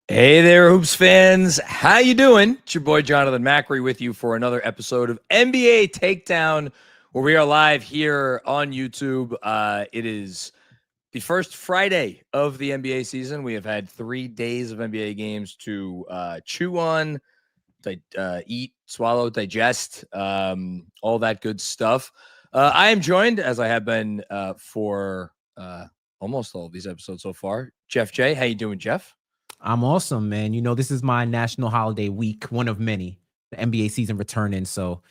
Hey there, Hoops fans. How you doing? It's your boy Jonathan Macri with you for another episode of NBA Takedown, where we are live here on YouTube. It is the first Friday of the NBA season. We have had 3 days of NBA games to chew on, eat, swallow, digest, all that good stuff. I am joined, as I have been for almost all of these episodes so far, Jeff J. How you doing, Jeff? I'm awesome, man. You know, this is my national holiday week, one of many. The NBA season returning, so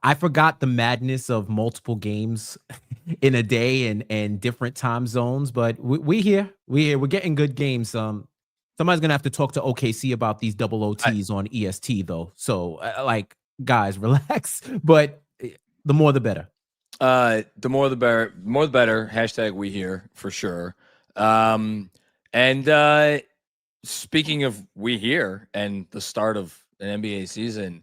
I forgot the madness of multiple games in a day and different time zones. But we here, we're getting good games. Somebody's gonna have to talk to OKC about these double OTs on EST though. So, like, guys, relax. But the more the better. The more the better. More the better. Hashtag we here for sure. And speaking of we here and the start of an NBA season,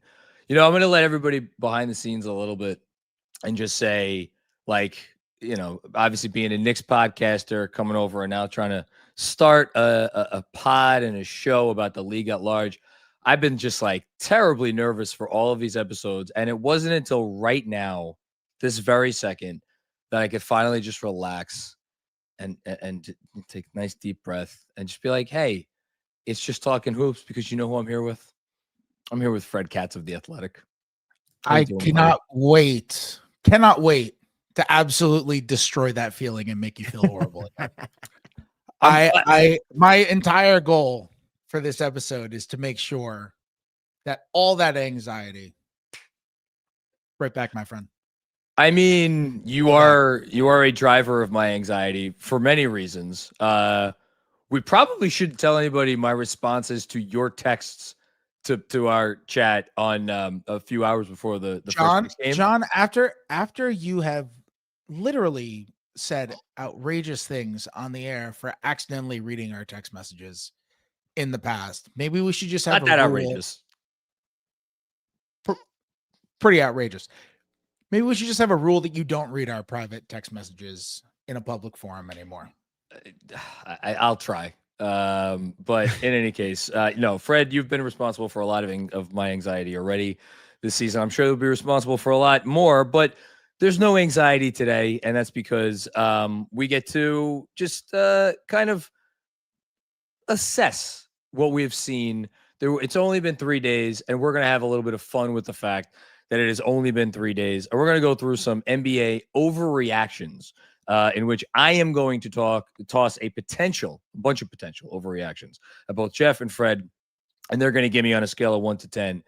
I'm going to let everybody behind the scenes a little bit and just say, obviously being a Knicks podcaster coming over and now trying to start a pod and a show about the league at large. I've been just terribly nervous for all of these episodes. And it wasn't until right now, this very second, that I could finally just relax and take a nice deep breath and just be like, hey, it's just talking hoops, because you know who I'm here with? I'm here with Fred Katz of The Athletic. I cannot wait to absolutely destroy that feeling and make you feel horrible. My entire goal for this episode is to make sure that all that anxiety right back, my friend. I mean, you are a driver of my anxiety for many reasons. We probably shouldn't tell anybody my responses to your texts to our chat on a few hours before the first game. John, after you have literally said outrageous things on the air for accidentally reading our text messages in the past, maybe we should just have not that outrageous. Pretty outrageous. Maybe we should just have a rule that you don't read our private text messages in a public forum anymore. I'll try. But in any case, no, Fred, you've been responsible for a lot of my anxiety already this season. I'm sure you'll be responsible for a lot more, but there's no anxiety today. And that's because we get to just kind of assess what we've seen. It's only been 3 days, and we're going to have a little bit of fun with the fact that it has only been 3 days. And we're going to go through some NBA overreactions, in which I am going to toss a bunch of potential overreactions at both Jeff and Fred, and they're going to give me on a scale of 1 to 10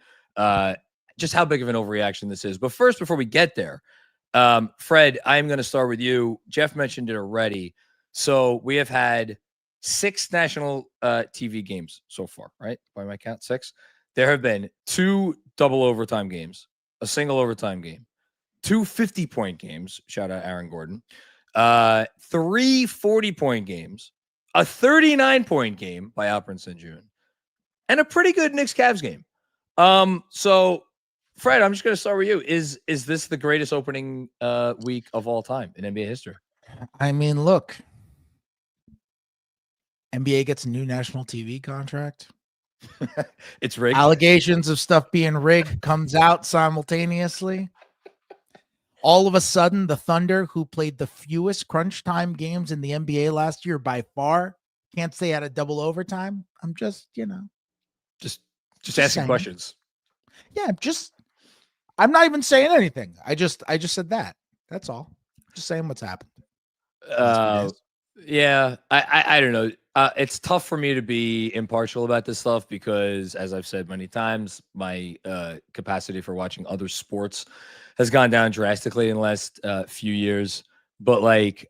just how big of an overreaction this is. But first, before we get there, Fred, I'm going to start with you. Jeff mentioned it already. So we have had 6 national TV games so far, right? By my count, 6. There have been 2 double overtime games, a single overtime game, 2 50-point games. Shout out Aaron Gordon. 3 40-point games, a 39-point game by Alperen Sengun, and a pretty good Knicks Cavs game. So Fred, I'm just going to start with you. Is this the greatest opening week of all time in NBA history? I mean, look, NBA gets a new national TV contract. It's rigged. Allegations of stuff being rigged comes out simultaneously. All of a sudden, the Thunder, who played the fewest crunch time games in the NBA last year by far, can't say had a double overtime. I'm just asking saying. Questions. Yeah, I'm not even saying anything. I just said that. That's all. Just saying what's happened. Yeah, I don't know. It's tough for me to be impartial about this stuff because, as I've said many times, my capacity for watching other sports has gone down drastically in the last few years. But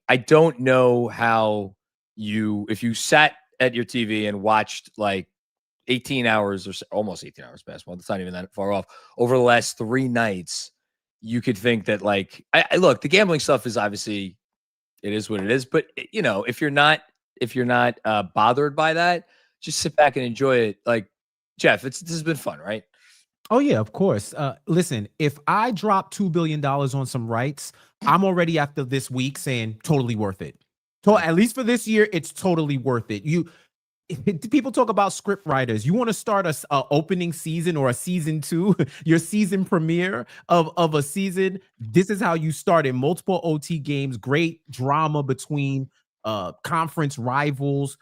I don't know how if you sat at your TV and watched 18 hours or almost 18 hours basketball, it's not even that far off, over the last 3 nights, you could think that I look, the gambling stuff is obviously, it is what it is. But if you're not bothered by that, just sit back and enjoy it. Jeff, this has been fun, right? Oh, yeah, of course. Listen, if I drop $2 billion on some rights, I'm already after this week saying totally worth it. At least for this year, it's totally worth it. people talk about script writers. You want to start a opening season or a season 2, your season premiere of a season. This is how you start it. Multiple OT games, great drama between conference rivals,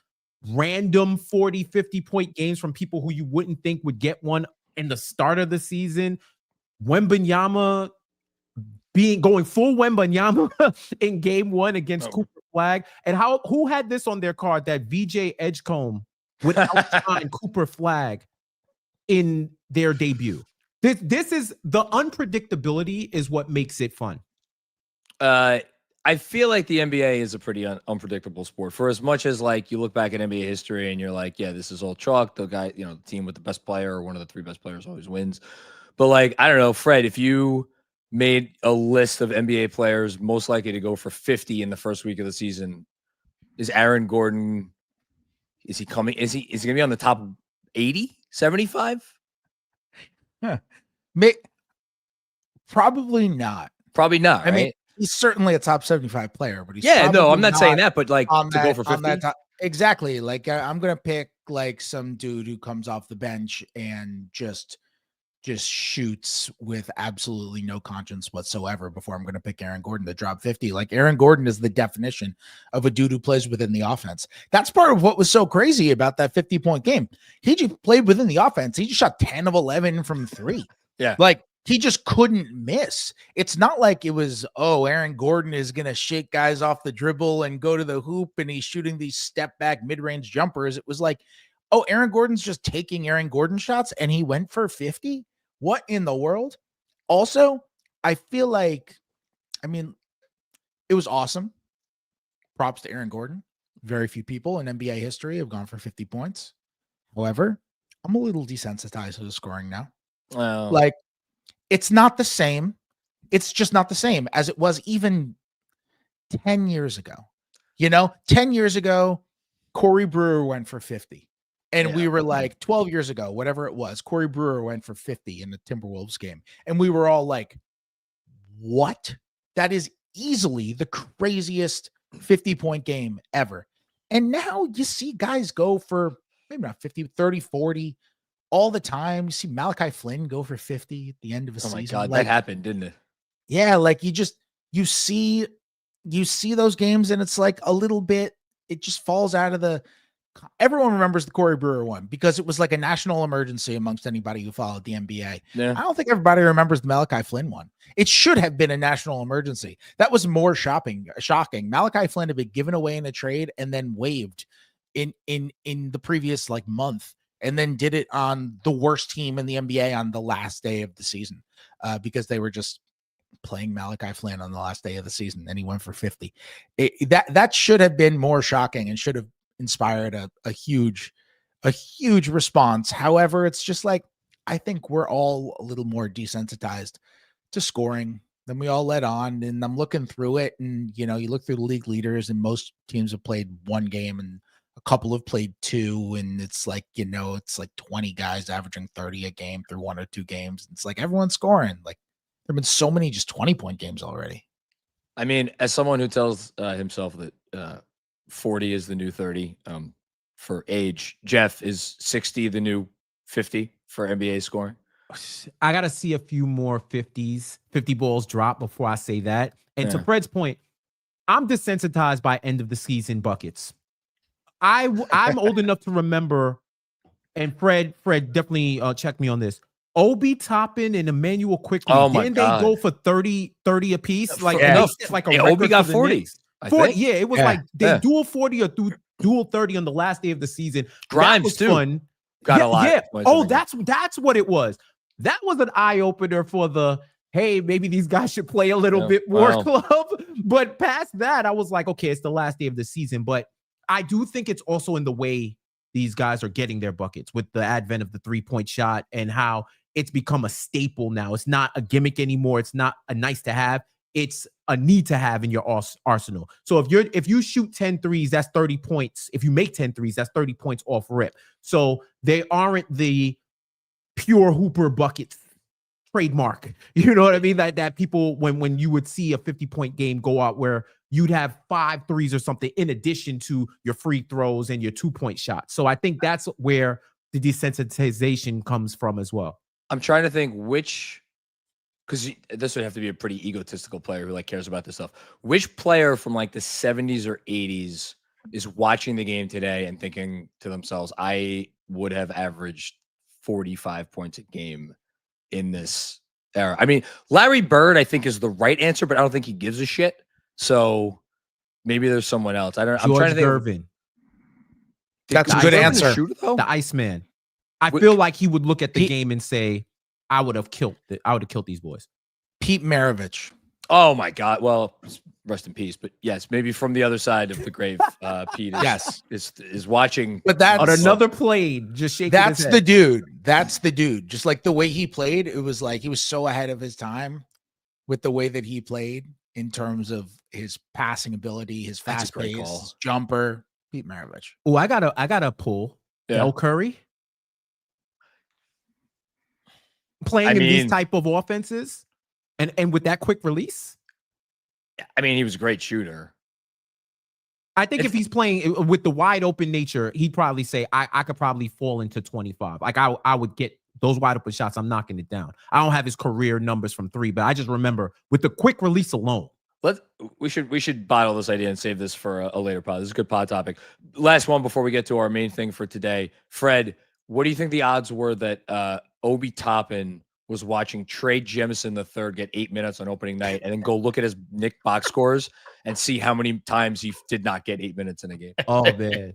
random 40, 50-point games from people who you wouldn't think would get one in the start of the season. Wembanyama going full Wembanyama in game 1 against Cooper Flag. And who had this on their card that VJ Edgecombe would outshine Cooper Flag in their debut? This is the unpredictability is what makes it fun. I feel like the NBA is a pretty unpredictable sport. For as much as like you look back at NBA history and you're like, yeah, this is all chalk. The guy, the team with the best player or one of the 3 best players always wins. But like, I don't know, Fred, if you made a list of NBA players most likely to go for 50 in the first week of the season, is Aaron Gordon, is he coming? Is he going to be on the top 80, 75? Probably not. Probably not, right? I mean, he's certainly a top 75 player, but he's no, I'm not saying that, but like to go for 50. Exactly. Like I'm going to pick like some dude who comes off the bench and just shoots with absolutely no conscience whatsoever before I'm going to pick Aaron Gordon to drop 50. Like Aaron Gordon is the definition of a dude who plays within the offense. That's part of what was so crazy about that 50-point game. He just played within the offense. He just shot 10 of 11 from 3. Yeah. Like he just couldn't miss. It's not like it was, Aaron Gordon is going to shake guys off the dribble and go to the hoop and he's shooting these step back mid-range jumpers. It was like, Aaron Gordon's just taking Aaron Gordon shots and he went for 50. What in the world? Also, I feel like, it was awesome. Props to Aaron Gordon. Very few people in NBA history have gone for 50 points. However, I'm a little desensitized to the scoring now. Wow. Like, it's not the same. It's just not the same as it was even 10 years ago. 10 years ago, Corey Brewer went for 50. And we were like 12 years ago, whatever it was, Corey Brewer went for 50 in the Timberwolves game. And we were all like, what? That is easily the craziest 50-point game ever. And now you see guys go for maybe not 50, 30, 40 all the time. You see Malachi Flynn go for 50 at the end of a season. Oh my God, like, that happened, didn't it? Yeah, like you see those games and it's like a little bit, it just falls out of the. Everyone remembers the Corey Brewer one because it was like a national emergency amongst anybody who followed the NBA. Yeah. I don't think everybody remembers the Malachi Flynn one. It should have been a national emergency. That was more shocking. Malachi Flynn had been given away in a trade and then waived in the previous like month, and then did it on the worst team in the NBA on the last day of the season because they were just playing Malachi Flynn on the last day of the season, and he went for 50. That should have been more shocking and should have inspired a huge response. However, it's just like, I think we're all a little more desensitized to scoring than we all let on. And I'm looking through it and, you look through the league leaders and most teams have played 1 game and a couple have played 2. And it's like, it's like 20 guys averaging 30 a game through 1 or 2 games. It's like everyone's scoring. Like there've been so many just 20-point games already. I mean, as someone who tells himself that, 40 is the new 30 for age. Jeff, is 60 the new 50 for NBA scoring? I got to see a few more 50 balls drop before I say that. And to Fred's point, I'm desensitized by end of the season buckets. I'm old enough to remember, and Fred definitely check me on this. Obi Toppin and Emmanuel Quickly, didn't they go for 30 apiece? Like, like a Obi got 40. 40, yeah, it was like they dual 40 or dual 30 on the last day of the season. Grimes was too. Fun. Got a lot. Yeah. Oh, that's what it was. That was an eye opener for the, hey, maybe these guys should play a little bit more club. But past that, I was like, okay, it's the last day of the season. But I do think it's also in the way these guys are getting their buckets with the advent of the 3-point shot and how it's become a staple now. It's not a gimmick anymore. It's not a nice to have. It's a need to have in your arsenal. So if you shoot 10 threes, that's 30 points. If you make 10 threes, that's 30 points off rip. So they aren't the pure hooper bucket trademark. You know what I mean? That people, when you would see a 50-point game go out where you'd have 5 threes or something in addition to your free throws and your 2-point shots. So I think that's where the desensitization comes from as well. I'm trying to think because this would have to be a pretty egotistical player who like cares about this stuff. Which player from like the 70s or 80s is watching the game today and thinking to themselves, I would have averaged 45 points a game in this era? I mean, Larry Bird, I think, is the right answer, but I don't think he gives a shit. So maybe there's someone else. I don't know. I'm trying to think. Gervin. That's a good answer. Shooter, though? The Iceman. I feel like he would look at the game and say, I would have killed these boys. Pete Maravich. Oh my God. Well, rest in peace. But yes, maybe from the other side of the grave, Pete is watching. But that's on another plane, just shaking his That's head. the dude. That's the dude. Just like the way he played, it was like he was so ahead of his time with the way that he played in terms of his passing ability, his fast pace, his jumper. Pete Maravich. Oh, I got a pull. El Curry. Playing in these type of offenses and with that quick release. I mean, he was a great shooter. I think if he's playing with the wide open nature, he'd probably say, I could probably fall into 25. Like I would get those wide open shots. I'm knocking it down. I don't have his career numbers from 3, but I just remember with the quick release alone. We should bottle this idea and save this for a later pod. This is a good pod topic. Last one before we get to our main thing for today. Fred, what do you think the odds were that Obi Toppin was watching Trey Jemison III get 8 minutes on opening night and then go look at his Knicks box scores and see how many times he did not get 8 minutes in a game? Oh, man.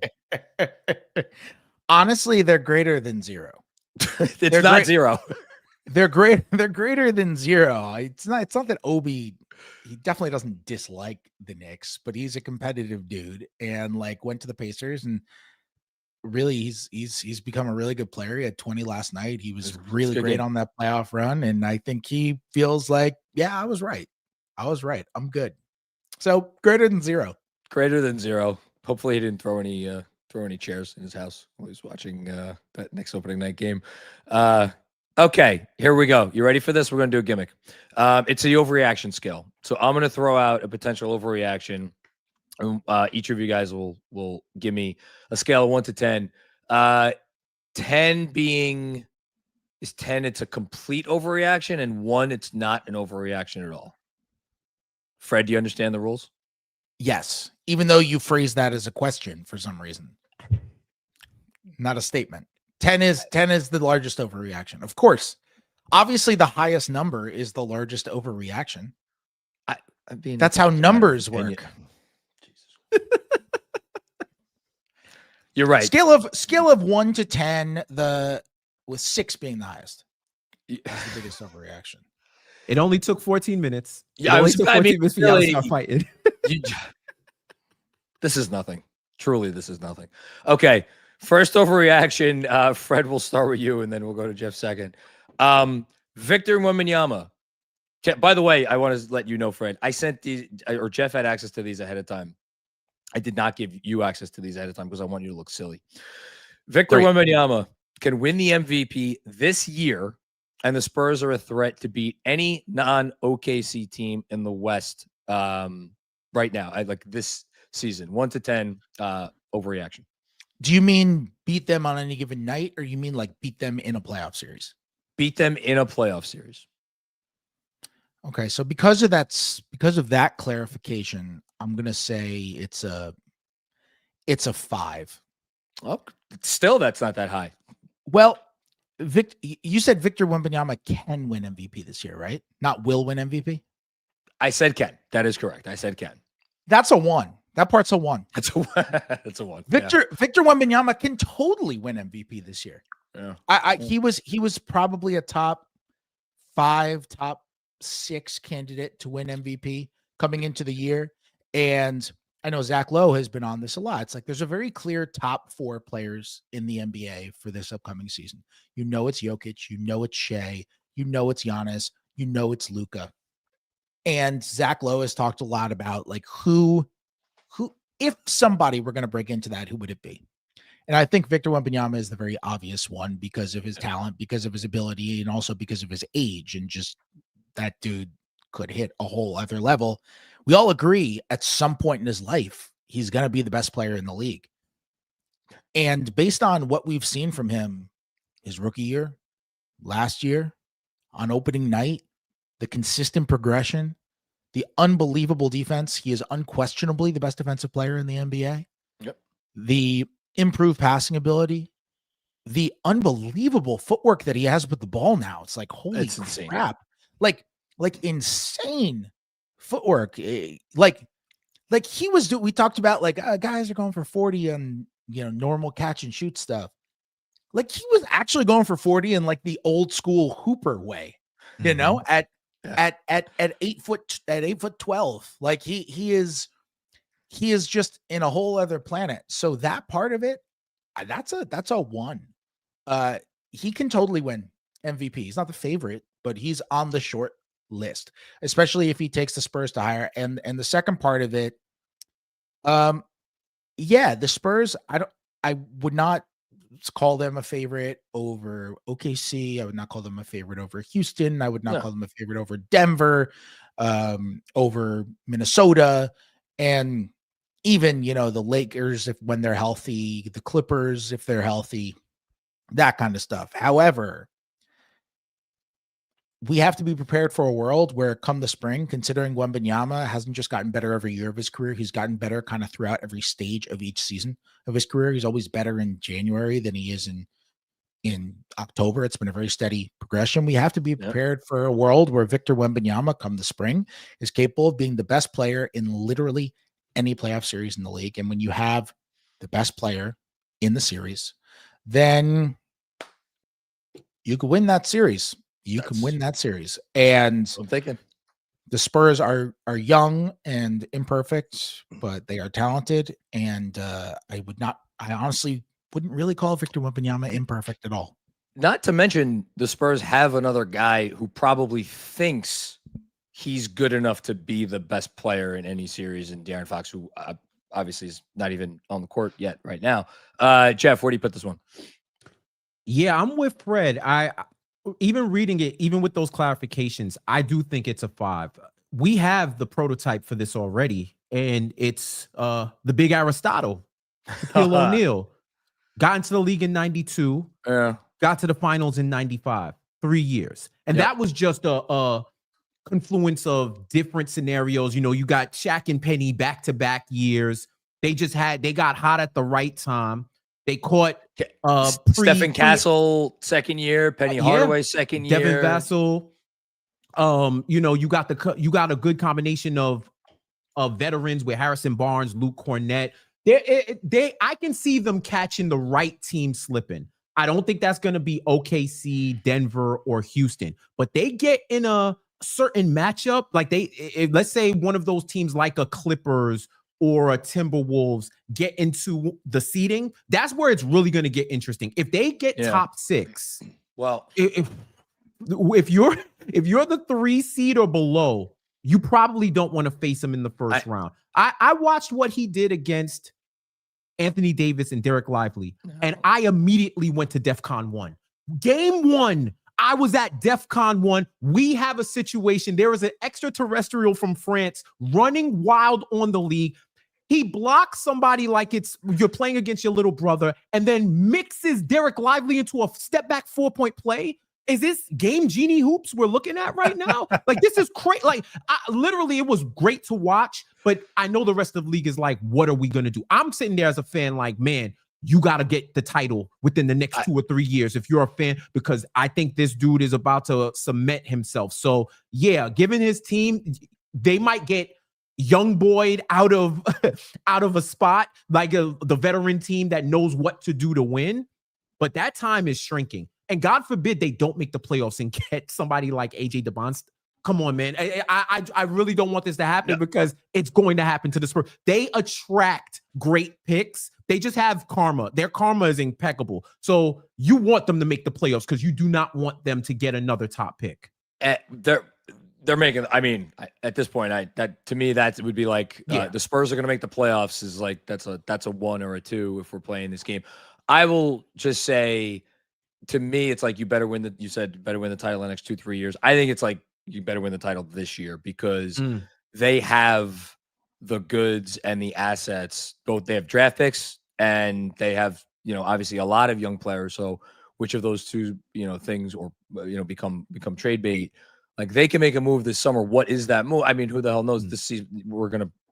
Honestly, they're greater than 0. It's not 0. They're great. They're greater than 0. It's not that Obi, he definitely doesn't dislike the Knicks, but he's a competitive dude and like went to the Pacers and really he's become a really good player. He had 20 last night. He was really great on that playoff run. And I think he feels like, yeah, I was right. I'm good. So greater than 0. Greater than 0. Hopefully he didn't throw any chairs in his house while he was watching that next opening night game. Okay, here we go. You ready for this? We're going to do a gimmick. It's the overreaction scale. So I'm going to throw out a potential overreaction. Each of you guys will give me a scale of 1 to 10. 10 being is 10. It's a complete overreaction, and 1, it's not an overreaction at all. Fred, do you understand the rules? Yes, even though you phrased that as a question for some reason, not a statement. 10 is the largest overreaction. Of course, obviously the highest number is the largest overreaction. I mean, that's how numbers work. You're right. Scale of 1 to 10, with 6 being the highest. That's the biggest overreaction. It only took 14 minutes. Yeah, minutes for really, y'all to start fighting. This is nothing. Truly, this is nothing. Okay. First overreaction, Fred, we'll start with you, and then we'll go to Jeff second. Victor Wembanyama. By the way, I want to let you know, Fred, I sent these, or Jeff had access to these ahead of time. I did not give you access to these ahead of time because I want you to look silly. Victor Wembanyama can win the MVP this year, and the Spurs are a threat to beat any non-OKC team in the West right now. I like this season. 1 to 10 overreaction. Do you mean beat them on any given night, or you mean like beat them in a playoff series? Beat them in a playoff series. Okay, so because of that clarification, I'm gonna say it's a 5. Oh, still, that's not that high. Well, you said Victor Wembanyama can win MVP this year, right? Not will win MVP. I said can. That is correct. I said can. That's a 1. That part's a 1. That's a 1. Victor Wembanyama can totally win MVP this year. Yeah. He was probably a top 5, top 6 candidate to win MVP coming into the year. And I know Zach Lowe has been on this a lot. It's like there's a very clear top 4 players in the NBA for this upcoming season. You know it's Jokic, you know it's Shea, you know it's Giannis, you know it's Luka. And Zach Lowe has talked a lot about like who if somebody were going to break into that, who would it be? And I think Victor Wembanyama is the very obvious one because of his talent, because of his ability, and also because of his age. And just that dude could hit a whole other level. we all agree at some point in his life, he's going to be the best player in the league. And based on what we've seen from him his rookie year, last year, on opening night, the consistent progression, the unbelievable defense, he is unquestionably the best defensive player in the NBA. Yep. The improved passing ability, the unbelievable footwork that he has with the ball now. It's like, holy crap. Like insane footwork. Like he was we talked about like guys are going for 40 on, normal catch and shoot stuff. Like he was actually going for 40 in like the old school Hooper way, at 8'12". Like he is just in a whole other planet. So that part of it, that's a one. He can totally win MVP. He's not the favorite, but he's on the short list, especially if he takes the Spurs to higher. And the second part of it, the Spurs, I would not call them a favorite over OKC. I would not call them a favorite over Houston. I would not call them a favorite over Denver, over Minnesota, and even, the Lakers when they're healthy, the Clippers if they're healthy, that kind of stuff. However, we have to be prepared for a world where come the spring, considering Wembanyama hasn't just gotten better every year of his career, he's gotten better kind of throughout every stage of each season of his career. He's always better in January than he is in October. It's been a very steady progression. We have to be prepared for a world where Victor Wembanyama come the spring is capable of being the best player in literally any playoff series in the league. And when you have the best player in the series, then you can win that series. Can win that series. And I'm thinking the Spurs are young and imperfect, but they are talented. And I honestly wouldn't really call Victor Wembanyama imperfect at all. Not to mention the Spurs have another guy who probably thinks he's good enough to be the best player in any series, in De'Aaron Fox, who obviously is not even on the court yet right now. Jeff, where do you put this one? Yeah, I'm with Fred. Even reading it, even with those clarifications, I do think it's a 5. We have the prototype for this already, and it's the big Aristotle, Shaquille O'Neal. Got into the league in 92, got to the finals in 95, 3 years. And that was just a confluence of different scenarios. You got Shaq and Penny back-to-back years. They got hot at the right time. They caught Stephen Castle second year, Penny Hardaway second year, Devin Vassell. You got a good combination of veterans with Harrison Barnes, Luke Cornett. I can see them catching the right team slipping. I don't think that's going to be OKC, Denver, or Houston, but they get in a certain matchup. Like let's say one of those teams like a Clippers or a Timberwolves get into the seeding, that's where it's really going to get interesting. If they get top 6, well, if you're the 3 seed or below, you probably don't want to face him in the first round. I watched what he did against Anthony Davis and Derek Lively, and I immediately went to DEFCON 1. Game 1, I was at DEFCON 1. We have a situation. There is an extraterrestrial from France running wild on the league. He blocks somebody like you're playing against your little brother, and then mixes Derek Lively into a step back 4-point play. Is this Game Genie hoops we're looking at right now? Like, this is crazy. Like, literally, it was great to watch, but I know the rest of the league is like, what are we going to do? I'm sitting there as a fan like, man, you got to get the title within the next 2 or 3 years if you're a fan, because I think this dude is about to cement himself. So, yeah, given his team, they might get young Boyd out of a spot, like the veteran team that knows what to do to win. But that time is shrinking. And God forbid they don't make the playoffs and get somebody like AJ DeBonst. Come on, man. I really don't want this to happen because it's going to happen to the Spurs. They attract great picks. They just have karma. Their karma is impeccable. So you want them to make the playoffs because you do not want them to get another top pick. They're making, I mean, at this point, to me, that would be like the Spurs are going to make the playoffs is like, that's a 1 or a 2 if we're playing this game. I will just say, to me, it's like you better win the title in the next 2-3 years. I think it's like you better win the title this year because they have the goods and the assets. Both they have draft picks and they have, obviously a lot of young players. So which of those two, things or become trade bait? Like they can make a move this summer. What is that move? I mean, who the hell knows? This season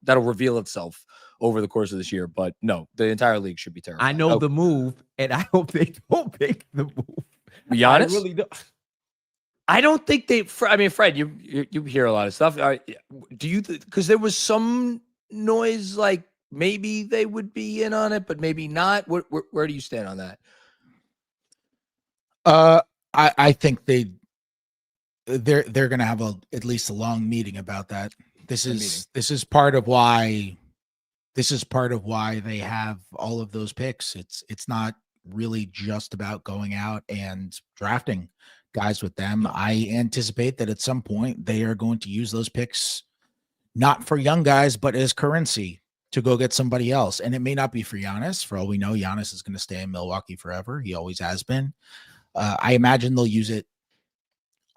that'll reveal itself over the course of this year. But no, the entire league should be terrified. I know the move, and I hope they don't make the move. Giannis? I really don't. I don't think they. I mean, Fred, you hear a lot of stuff. Do you? Because there was some noise like maybe they would be in on it, but maybe not. Where do you stand on that? I think they're going to have at least a long meeting about that. This is part of why they have all of those picks. It's not really just about going out and drafting guys with them. I anticipate that at some point they are going to use those picks not for young guys, but as currency to go get somebody else. And it may not be for Giannis. For all we know, Giannis is going to stay in Milwaukee forever. He always has been. I imagine they'll use it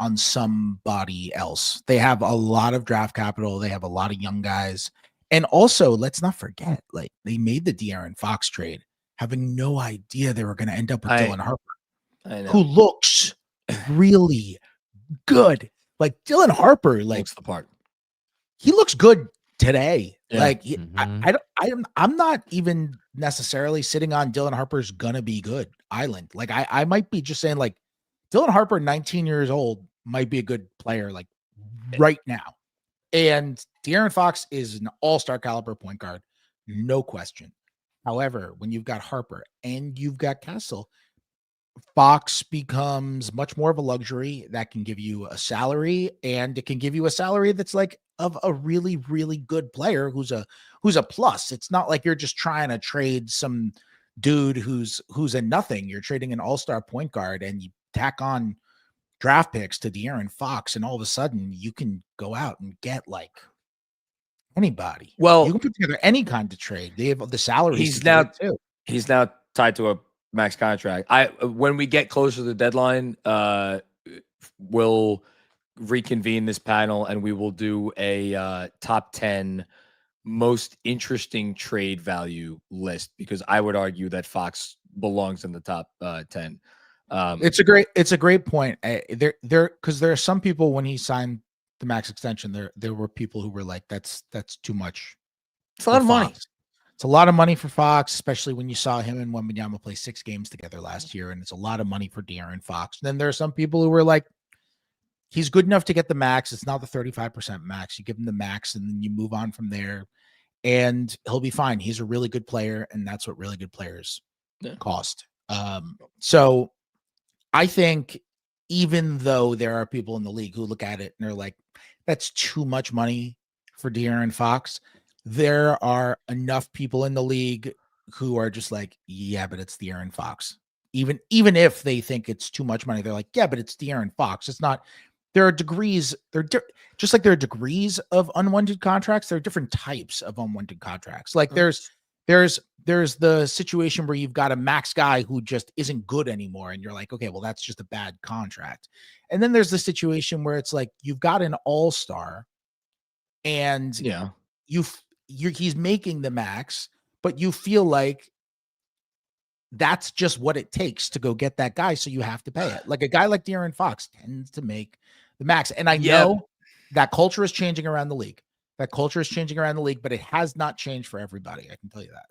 on somebody else. They have a lot of draft capital. They have a lot of young guys. And also, let's not forget, like they made the De'Aaron Fox trade, having no idea they were going to end up with Dylan Harper, who looks really good. Like Dylan Harper, like looks the part. He looks good today. Yeah. Like I'm not even necessarily sitting on Dylan Harper's gonna be good island. Like I might be just saying like Dylan Harper, 19 years old, might be a good player like right now. And De'Aaron Fox is an all-star caliber point guard, no question. However, when you've got Harper and you've got Castle, Fox becomes much more of a luxury that can give you a salary, and it can give you a salary that's like of a really, really good player who's a plus. It's not like you're just trying to trade some dude who's a nothing. You're trading an all-star point guard and you tack on draft picks to De'Aaron Fox, and all of a sudden you can go out and get like anybody. Well, you can put together any kind of trade. They have the salary. He's now tied to a max contract. When we get closer to the deadline, we'll reconvene this panel and we will do a top 10 most interesting trade value list, because I would argue that Fox belongs in the top 10. It's a great point. Because there are some people, when he signed the max extension, there were people who were like, that's too much. It's a lot of money. It's a lot of money for Fox, especially when you saw him and Wembanyama play 6 games together last year, and it's a lot of money for De'Aaron Fox. And then there are some people who were like, he's good enough to get the max. It's not the 35% max. You give him the max and then you move on from there, and he'll be fine. He's a really good player, and that's what really good players cost. So I think even though there are people in the league who look at it and they're like, that's too much money for De'Aaron Fox, there are enough people in the league who are just like, yeah, but it's De'Aaron Fox. Even if they think it's too much money, they're like, yeah, but it's De'Aaron Fox. It's not. There are degrees. Just like there are degrees of unwanted contracts. There are different types of unwanted contracts. Like there's the situation where you've got a max guy who just isn't good anymore, and you're like, okay, well, that's just a bad contract. And then there's the situation where it's like you've got an all-star, and he's making the max, but you feel like that's just what it takes to go get that guy, so you have to pay it. Like a guy like De'Aaron Fox tends to make the max. And I know that culture is changing around the league. But it has not changed for everybody. I can tell you that.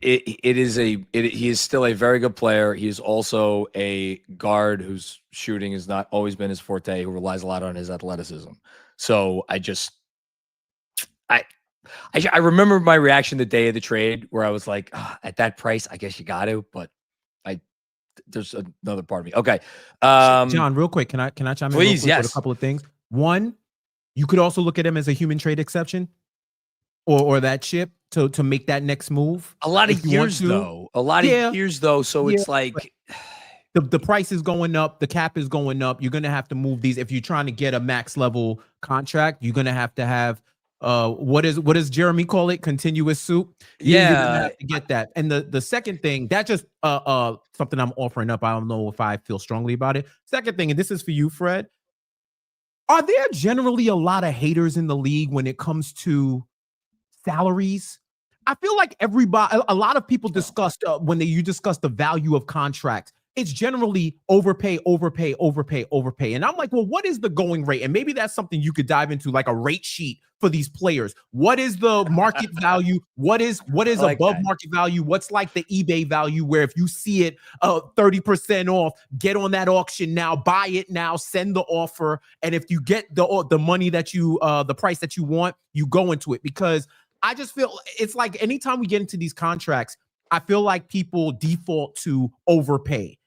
He is still a very good player. He's also a guard whose shooting has not always been his forte, who relies a lot on his athleticism. So I remember my reaction the day of the trade where I was like, at that price, I guess you got to, but there's another part of me. Okay. John, real quick, can I chime in? Please, yes. With a couple of things. One, you could also look at him as a human trade exception or that chip to make that next move. A lot of years though. So it's like the price is going up, the cap is going up. You're gonna have to move these. If you're trying to get a max level contract, you're gonna have to have what does Jeremy call it? Continuous soup. You're gonna have to get that. And the second thing, that just something I'm offering up. I don't know if I feel strongly about it. Second thing, and this is for you, Fred. Are there generally a lot of haters in the league when it comes to salaries? I feel like a lot of people discussed when you discuss the value of contracts, it's generally overpay, overpay, overpay, overpay. And I'm like, well, what is the going rate? And maybe that's something you could dive into, like a rate sheet for these players. What is the market value? What is like above that. market value? What's like the eBay value, where if you see it 30% off, get on that auction now, buy it now, send the offer. And if you get the money that you the price that you want, you go into it. Because I just feel it's like anytime we get into these contracts, I feel like people default to overpay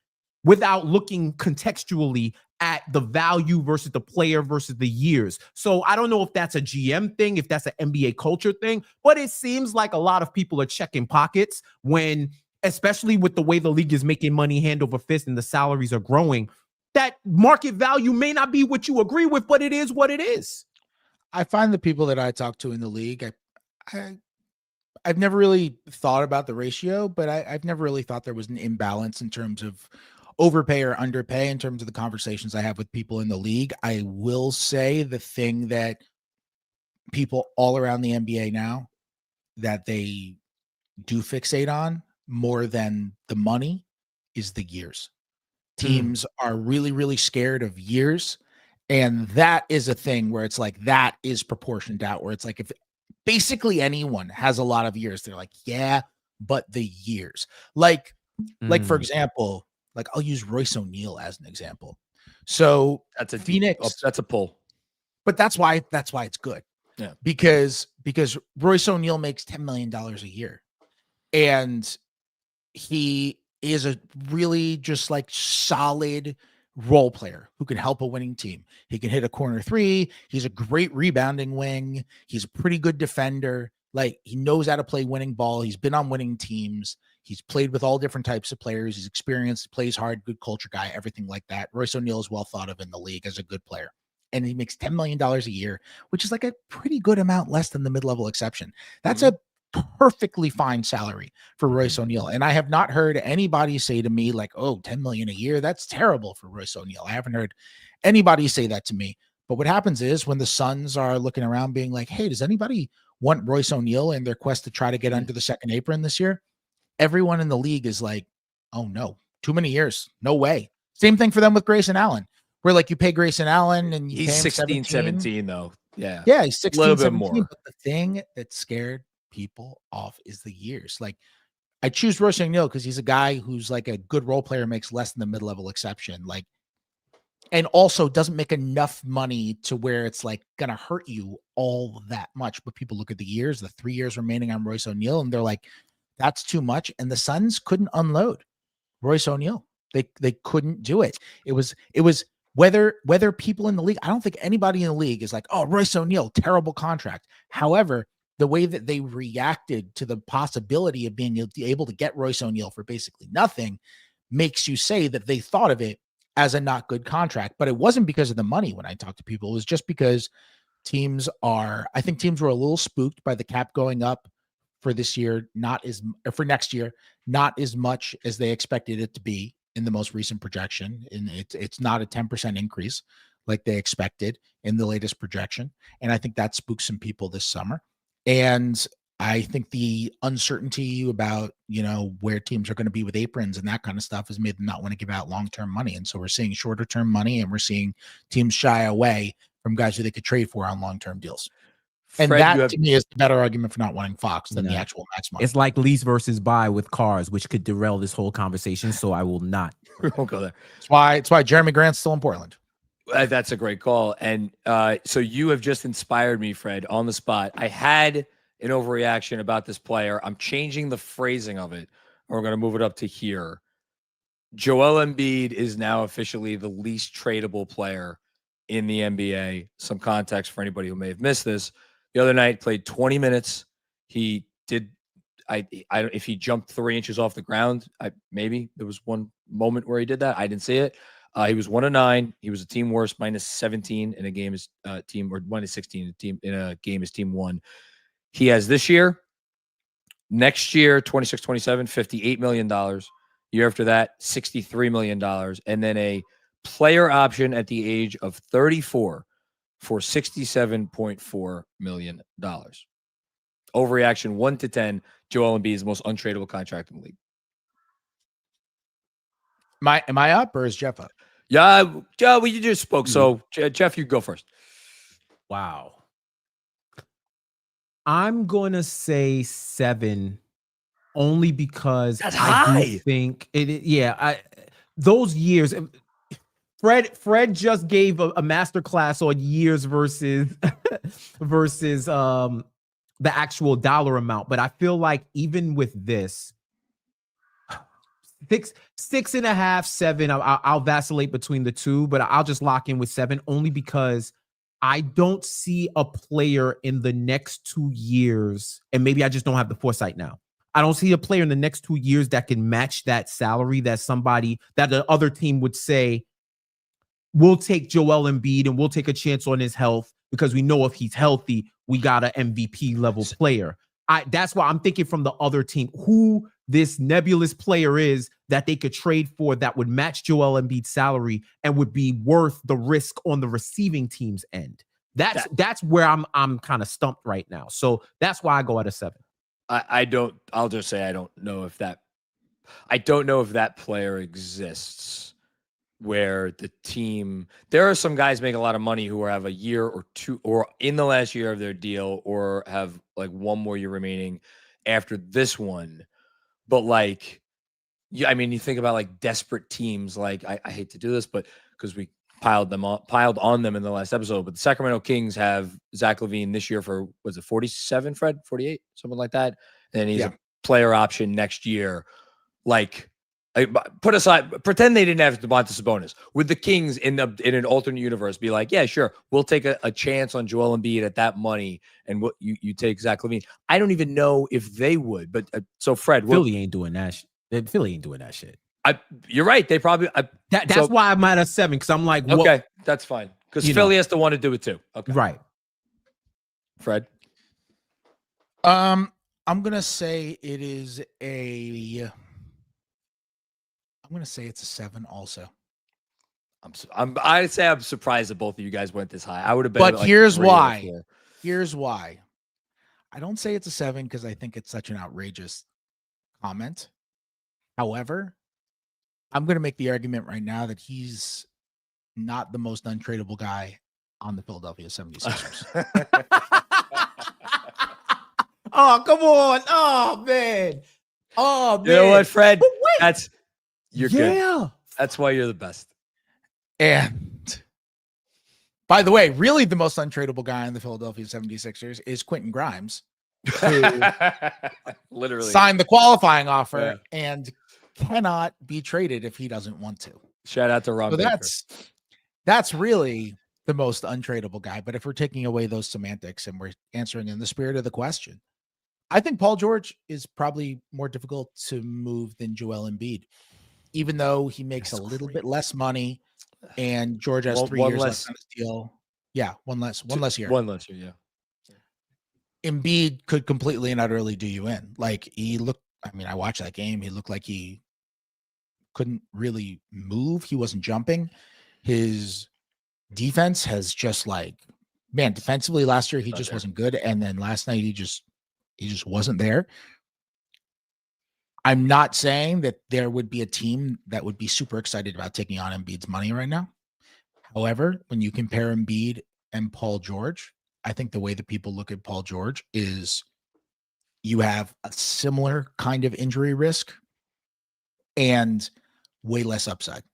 without looking contextually at the value versus the player versus the years. So I don't know if that's a GM thing, if that's an NBA culture thing, but it seems like a lot of people are checking pockets when, especially with the way the league is making money hand over fist and the salaries are growing, that market value may not be what you agree with, but it is what it is. I find the people that I talk to in the league, I've never really thought about the ratio, but I've never really thought there was an imbalance in terms of overpay or underpay in terms of the conversations I have with people in the league. I will say the thing that people all around the NBA now that they do fixate on more than the money is the years. Teams are really, really scared of years. And that is a thing where it's like, that is proportioned out, where it's like, if basically anyone has a lot of years, they're like, yeah, but the years, like for example, like I'll use Royce O'Neal as an example. So That's a Phoenix, that's a pull. but that's why it's good. Yeah. Because Royce O'Neal makes $10 million a year. And he is a really just like solid role player who can help a winning team. He can hit a corner three. He's a great rebounding wing. He's a pretty good defender. Like, he knows how to play winning ball. He's been on winning teams. He's played with all different types of players. He's experienced, plays hard, good culture guy, everything like that. Royce O'Neal is well thought of in the league as a good player. And he makes $10 million a year, which is like a pretty good amount less than the mid-level exception. That's a perfectly fine salary for Royce O'Neal. And I have not heard anybody say to me like, oh, 10 million a year, that's terrible for Royce O'Neal. I haven't heard anybody say that to me. But what happens is when the Suns are looking around being like, hey, does anybody want Royce O'Neal in their quest to try to get under the second apron this year? Everyone in the league is like, oh no, too many years. No way. Same thing for them with Grayson Allen, where like you pay Grayson Allen and you He's pay him 16, 17 though. Yeah. Yeah, he's 16, a little bit 17. more. But the thing that scared people off is the years. Like, I choose Royce O'Neal because he's a guy who's like a good role player, makes less than the mid-level exception. Like, and also doesn't make enough money to where it's like gonna hurt you all that much. But people look at the years, the 3 years remaining on Royce O'Neal, and they're like, that's too much. And the Suns couldn't unload Royce O'Neal. They couldn't do it. It was whether people in the league, I don't think anybody in the league is like, oh, Royce O'Neal, terrible contract. However, the way that they reacted to the possibility of being able to get Royce O'Neal for basically nothing makes you say that they thought of it as a not good contract. But it wasn't because of the money when I talked to people. It was just because I think teams were a little spooked by the cap going up for this year, for next year, not as much as they expected it to be in the most recent projection. And it's not a 10% increase like they expected in the latest projection. And I think that spooked some people this summer. And I think the uncertainty about, where teams are going to be with aprons and that kind of stuff has made them not want to give out long-term money. And so we're seeing shorter term money, and we're seeing teams shy away from guys who they could trade for on long-term deals. And Fred, that to me is the better argument for not wanting Fox than the actual max money. It's like lease versus buy with cars, which could derail this whole conversation. So I will not. We won't go there. It's why Jeremy Grant's still in Portland. That's a great call. And so you have just inspired me, Fred, on the spot. I had an overreaction about this player. I'm changing the phrasing of it, and we're going to move it up to here. Joel Embiid is now officially the least tradable player in the NBA. Some context for anybody who may have missed this. The other night, played 20 minutes. He did, if he jumped 3 inches off the ground, maybe there was one moment where he did that. I didn't see it. He was 1 of 9. He was a team worst, minus 17 in a game as team, or minus 16 in a game as team won. He has this year, next year, 26, 27, $58 million. Year after that, $63 million. And then a player option at the age of 34 for $67.4 million. Overreaction 1 to 10. Joel Embiid is the most untradeable contract in the league. Am I up or is Jeff up? Yeah, we just spoke. So Jeff, you go first. Wow. I'm going to say 7 only because That's I high. do think those years Fred just gave a master class on years versus the actual dollar amount, but I feel like even with this 6.5, 7, I'll vacillate between the two, but I'll just lock in with 7 only because I don't see a player in the next 2 years, and maybe I just don't have the foresight now. I don't see a player in the next 2 years that can match that salary that somebody that the other team would say, we'll take Joel Embiid and we'll take a chance on his health because we know if he's healthy, we got an MVP level player. That's why I'm thinking from the other team who this nebulous player is that they could trade for that would match Joel Embiid's salary and would be worth the risk on the receiving team's end. That's where I'm kind of stumped right now. So that's why I go at a 7. I'll just say I don't know if that player exists where the team, there are some guys making a lot of money who have a year or two or in the last year of their deal or have like one more year remaining after this one. But like, I mean, you think about like desperate teams, like I hate to do this, but because we piled on them in the last episode, but the Sacramento Kings have Zach LaVine this year for, was it 47, Fred? 48, something like that. And then he's a player option next year. Like, put aside, pretend they didn't have Domantas Sabonis. Would the Kings in an alternate universe be like, yeah, sure, we'll take a chance on Joel Embiid at that money, and you take Zach LaVine? I don't even know if they would. But so Fred, Philly ain't doing that. Philly ain't doing that shit. You're right. They probably. That's why I'm at a 7 because I'm like, okay, that's fine because Philly has to want to do it too. Okay, right. Fred, I'm gonna say it is a. I'm going to say it's a 7 also. I'd say I'm surprised that both of you guys went this high. I would have been. But like here's 3 or why. 4. Here's why. I don't say it's a 7 because I think it's such an outrageous comment. However, I'm going to make the argument right now that he's not the most untradeable guy on the Philadelphia 76ers. Oh, come on. Oh, man. Oh, man. You know what, Fred? You're good. Yeah. That's why you're the best. And by the way, really the most untradeable guy in the Philadelphia 76ers is Quentin Grimes, who literally signed the qualifying offer and cannot be traded if he doesn't want to. Shout out to Rob. So that's really the most untradeable guy. But if we're taking away those semantics and we're answering in the spirit of the question, I think Paul George is probably more difficult to move than Joel Embiid, even though he makes a little bit less money and George has 3 years left on his deal. Yeah, one less year. One less year, yeah. Embiid could completely and utterly do you in. Like I watched that game. He looked like he couldn't really move. He wasn't jumping. His defense has just defensively last year, he just wasn't good. And then last night, he just wasn't there. I'm not saying that there would be a team that would be super excited about taking on Embiid's money right now. However, when you compare Embiid and Paul George, I think the way that people look at Paul George is you have a similar kind of injury risk and way less upside.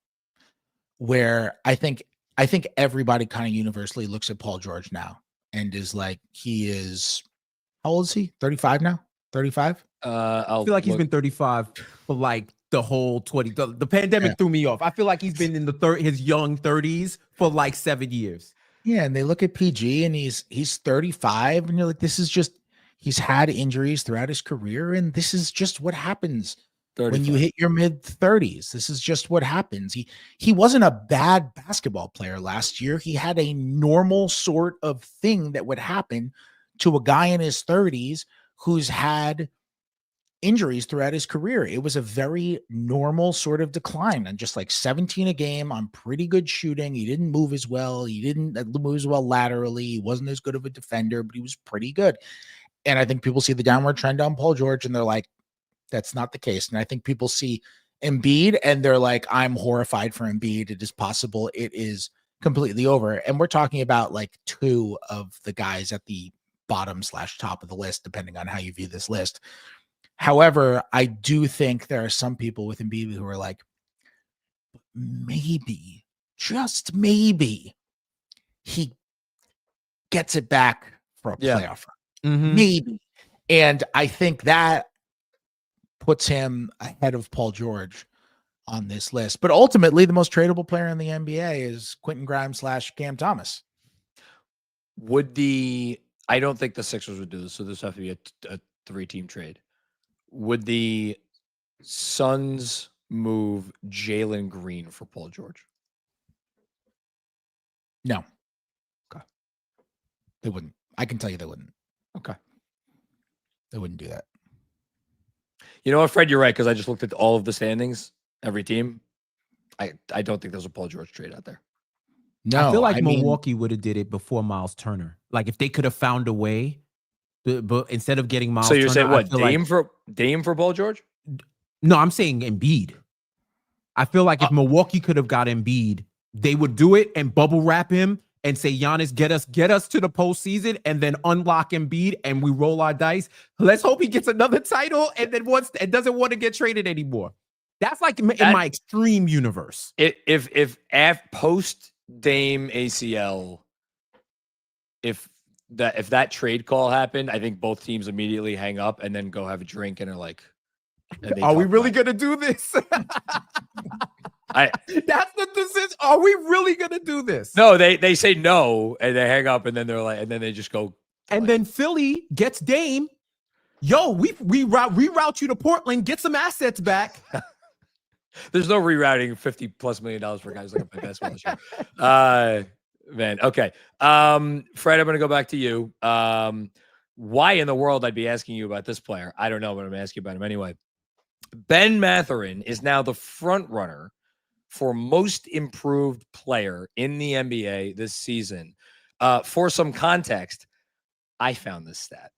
Where I think everybody kind of universally looks at Paul George now and is like, he is, how old is he? 35 now? 35? I feel like he's been 35 for like the whole 20. The pandemic threw me off. I feel like he's been in his young 30s for like 7 years. Yeah, and they look at PG and he's 35, and you're like, this is just, he's had injuries throughout his career, and this is just what happens 35. When you hit your mid 30s. This is just what happens. He wasn't a bad basketball player last year. He had a normal sort of thing that would happen to a guy in his 30s who's had injuries throughout his career. It was a very normal sort of decline, and just like 17 a game on pretty good shooting. He didn't move as well. He didn't move as well laterally. He wasn't as good of a defender, but he was pretty good. And I think people see the downward trend on Paul George and they're like, that's not the case. And I think people see Embiid and they're like, I'm horrified for Embiid. It is possible it is completely over. And we're talking about like two of the guys at the bottom/top of the list, depending on how you view this list. However, I do think there are some people with Embiid who are like, maybe, just maybe, he gets it back for a playoff run. Maybe. And I think that puts him ahead of Paul George on this list. But ultimately, the most tradable player in the NBA is Quentin Grimes / Cam Thomas. I don't think the Sixers would do this, so this would have to be a 3-team trade. Would the Suns move Jalen Green for Paul George? No. Okay. They wouldn't. I can tell you they wouldn't. Okay. They wouldn't do that. You know what, Fred? You're right, because I just looked at all of the standings, every team. I don't think there's a Paul George trade out there. No, I feel like Milwaukee would have did it before Miles Turner. Like if they could have found a way, but instead of getting Miles Turner. So you're saying what, Dame for Paul George? No, I'm saying Embiid. I feel like if Milwaukee could have got Embiid, they would do it and bubble wrap him and say, Giannis, get us to the postseason, and then unlock Embiid and we roll our dice. Let's hope he gets another title and then doesn't want to get traded anymore. That's like in my extreme universe. If post Dame ACL, if that trade call happened, I think both teams immediately hang up and then go have a drink and are like, are we really going to do this? That's the decision. Are we really going to do this? No, they say no and they hang up and then they're like, and then they just go. And then Philly gets Dame. Yo, we reroute you to Portland, get some assets back. There's no rerouting $50+ million for guys like a basketball this year. Man, okay. Fred, I'm going to go back to you. Why in the world I'd be asking you about this player? I don't know, but I'm going to ask you about him anyway. Ben Mathurin is now the front runner for most improved player in the NBA this season. For some context, I found this stat.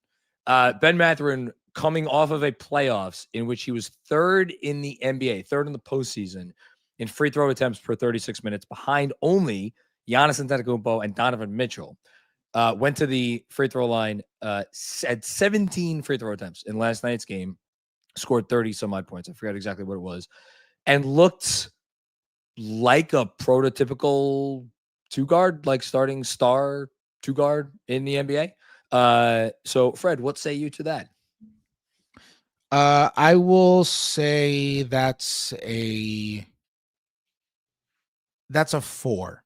Ben Mathurin coming off of a playoffs in which he was third in the NBA, third in the postseason in free throw attempts per 36 minutes, behind only Giannis Antetokounmpo and Donovan Mitchell. Went to the free throw line, had 17 free throw attempts in last night's game, scored 30 some odd points. I forgot exactly what it was, and looked like a prototypical two-guard, like starting star two-guard in the NBA. So Fred, what say you to that? I will say that's a 4.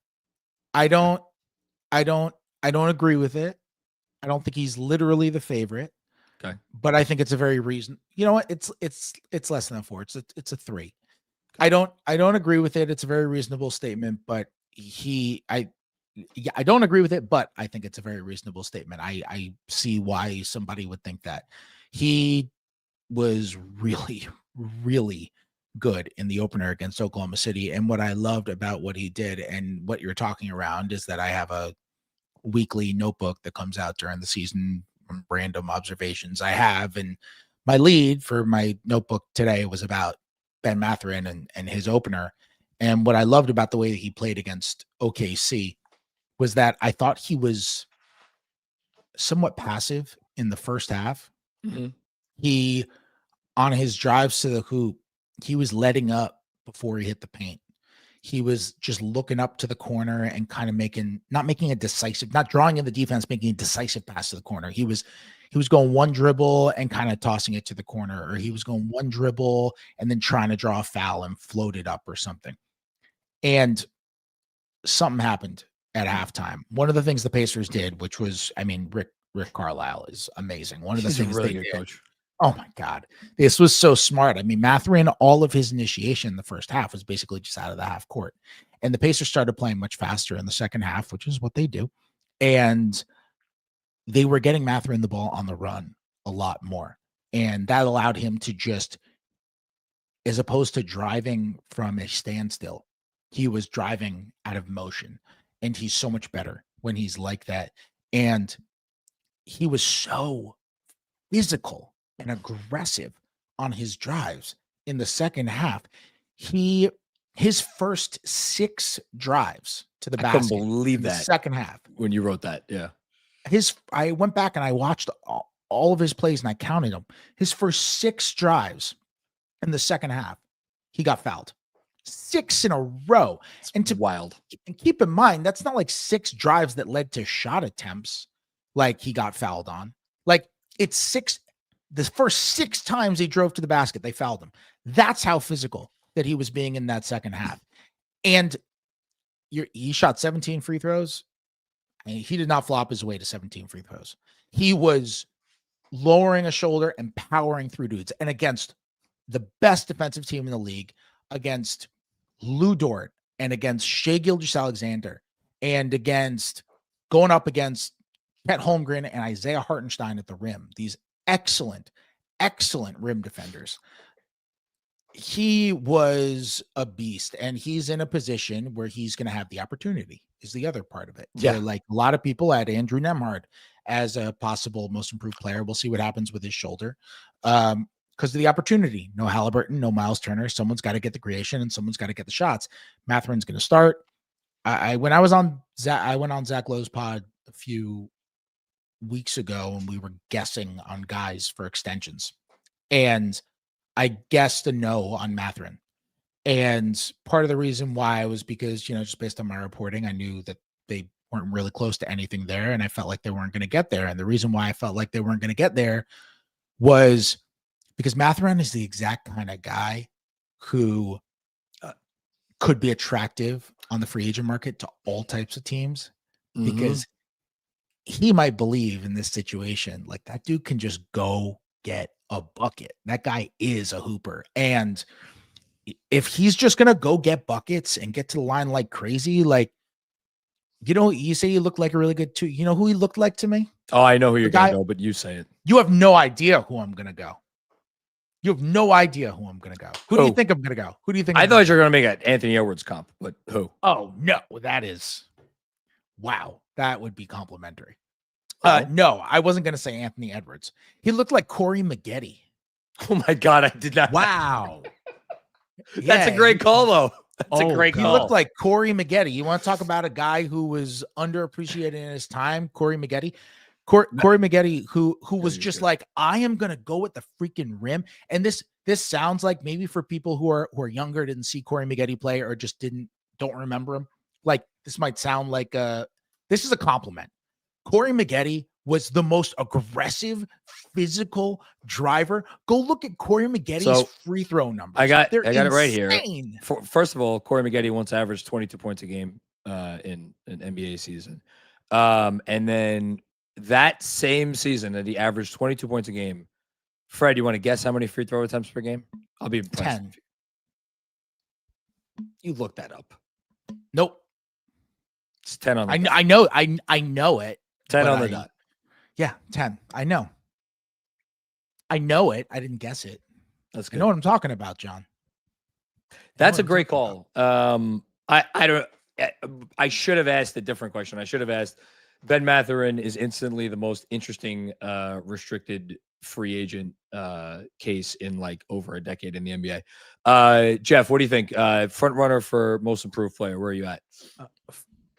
I don't agree with it. I don't think he's literally the favorite. Okay. But I think it's a very reason. You know what? It's less than a 4. It's a 3. I don't agree with it. It's a very reasonable statement, but I don't agree with it, but I think it's a very reasonable statement. I see why somebody would think that. He was really, really good in the opener against Oklahoma City. And what I loved about what he did and what you're talking around is that I have a weekly notebook that comes out during the season from random observations I have. And my lead for my notebook today was about Ben Mathurin and his opener. And what I loved about the way that he played against OKC was that I thought he was somewhat passive in the first half. Mm-hmm. He, on his drives to the hoop, he was letting up before he hit the paint. He was just looking up to the corner and kind of not drawing in the defense, making a decisive pass to the corner. He was going one dribble and kind of tossing it to the corner, or he was going one dribble and then trying to draw a foul and float it up or something. And something happened at halftime. One of the things the Pacers did, which was, Rick Carlisle is amazing. One of the things really they good did. coach. Oh my God. This was so smart. Mathurin, all of his initiation in the first half was basically just out of the half court. And the Pacers started playing much faster in the second half, which is what they do. And they were getting Mathurin the ball on the run a lot more. And that allowed him to just, as opposed to driving from a standstill, he was driving out of motion. And he's so much better when he's like that. And he was so physical and aggressive on his drives in the second half. His first 6 drives to the basket. I couldn't believe in the that second half. when you wrote that. Yeah. I went back and I watched all of his plays and I counted them. His first 6 drives in the second half, he got fouled. 6 in a row. It's wild. And keep in mind, that's not like 6 drives that led to shot attempts like he got fouled on. Like, it's 6. The first 6 times he drove to the basket, they fouled him. That's how physical that he was being in that second half. And he shot 17 free throws. And he did not flop his way to 17 free throws. He was lowering a shoulder and powering through dudes. And against the best defensive team in the league, against Lou Dort and against Shai Gilgeous-Alexander, and going up against Chet Holmgren and Isaiah Hartenstein at the rim, these excellent rim defenders. He was a beast, and he's in a position where he's going to have the opportunity, is the other part of it. Yeah. Where, like, a lot of people had Andrew Nembhard as a possible most improved player. We'll see what happens with his shoulder. Because of the opportunity. No Halliburton, no Miles Turner. Someone's got to get the creation and someone's got to get the shots. Mathurin's going to start. I went on Zach Lowe's pod a few weeks ago and we were guessing on guys for extensions. And I guessed a no on Mathurin. And part of the reason why was because, just based on my reporting, I knew that they weren't really close to anything there. And I felt like they weren't going to get there. And the reason why I felt like they weren't going to get there was because Mathurin is the exact kind of guy who could be attractive on the free agent market to all types of teams, because he might believe in this situation, like, that dude can just go get a bucket. That guy is a hooper. And if he's just going to go get buckets and get to the line like crazy, like, you say he looked like a really good two. You know who he looked like to me? Oh, I know who you're going to go, but you say it. You have no idea who I'm going to go. You have no idea who I'm going to go. Who do you think I'm going to go? Who do you think? I thought you were going to make an Anthony Edwards comp, but who? Oh, no. Wow. That would be complimentary. Oh. No, I wasn't going to say Anthony Edwards. He looked like Corey Maggette. Oh, my God. I did not. Wow. That's a great call, though. That's a great call. He looked like Corey Maggette. You want to talk about a guy who was underappreciated in his time? Corey Maggette. Corey Maggette, who was just like, I am gonna go at the freaking rim. And this sounds like, maybe for people who are younger, didn't see Corey Maggette play, or just don't remember him, like, this might sound like this is a compliment. Corey Maggette was the most aggressive, physical driver. Go look at Corey Maggette's free throw numbers. I got it right insane. here. First of all, Corey Maggette once averaged 22 points a game in an NBA season, and then that same season that he averaged 22 points a game. Fred, you want to guess how many free throw attempts per game? I'll be impressed. 10. You look that up. Nope. It's 10 on the dot. I know it. 10 on the dot. Yeah, 10. I know it. I didn't guess it. That's good. I know what I'm talking about, John. That's a great call. I should have asked a different question. I should have asked, Ben Mathurin is instantly the most interesting restricted free agent case in like over a decade in the NBA. Jeff, what do you think? Front runner for most improved player. Where are you at?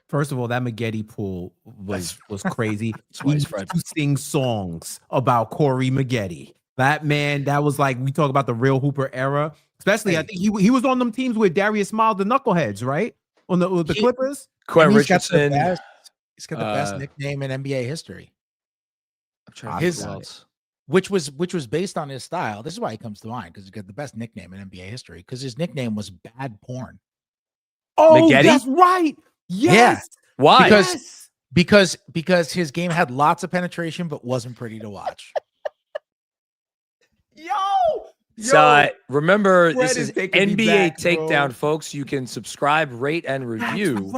First of all, that Maggette pool was crazy. He used to sing songs about Corey Maggette. That man, that was like, we talk about the real Hooper era. Especially, I think he was on them teams with Darius Miles, the Knuckleheads, right? On the Clippers. Quentin Richardson. He's got the best nickname in NBA history. I'm trying to which was based on his style. This is why he comes to mind, because he's got the best nickname in NBA history, because his nickname was Bad Porn. Oh, Maggette? That's right. Yes. Yeah. Why? Because his game had lots of penetration but wasn't pretty to watch. So remember, Fred this is NBA back, Takedown, folks. You can subscribe, rate, and review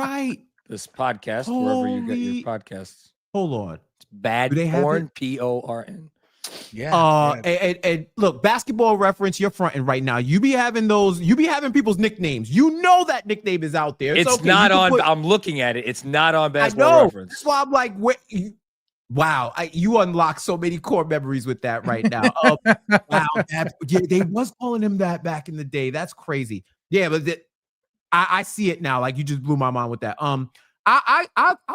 this podcast wherever you get your podcasts. Hold on. It's Bad Porn, Porn. Yeah. And look, Basketball Reference, you're fronting right now. You be having people's nicknames. You know that nickname is out there. It's okay. not on. I'm looking at it. It's not on I Basketball know. Reference. That's why I'm like, wow, you unlock so many core memories with that right now. Wow, they was calling him that back in the day. That's crazy. Yeah, but I see it now. Like, you just blew my mind with that. I'll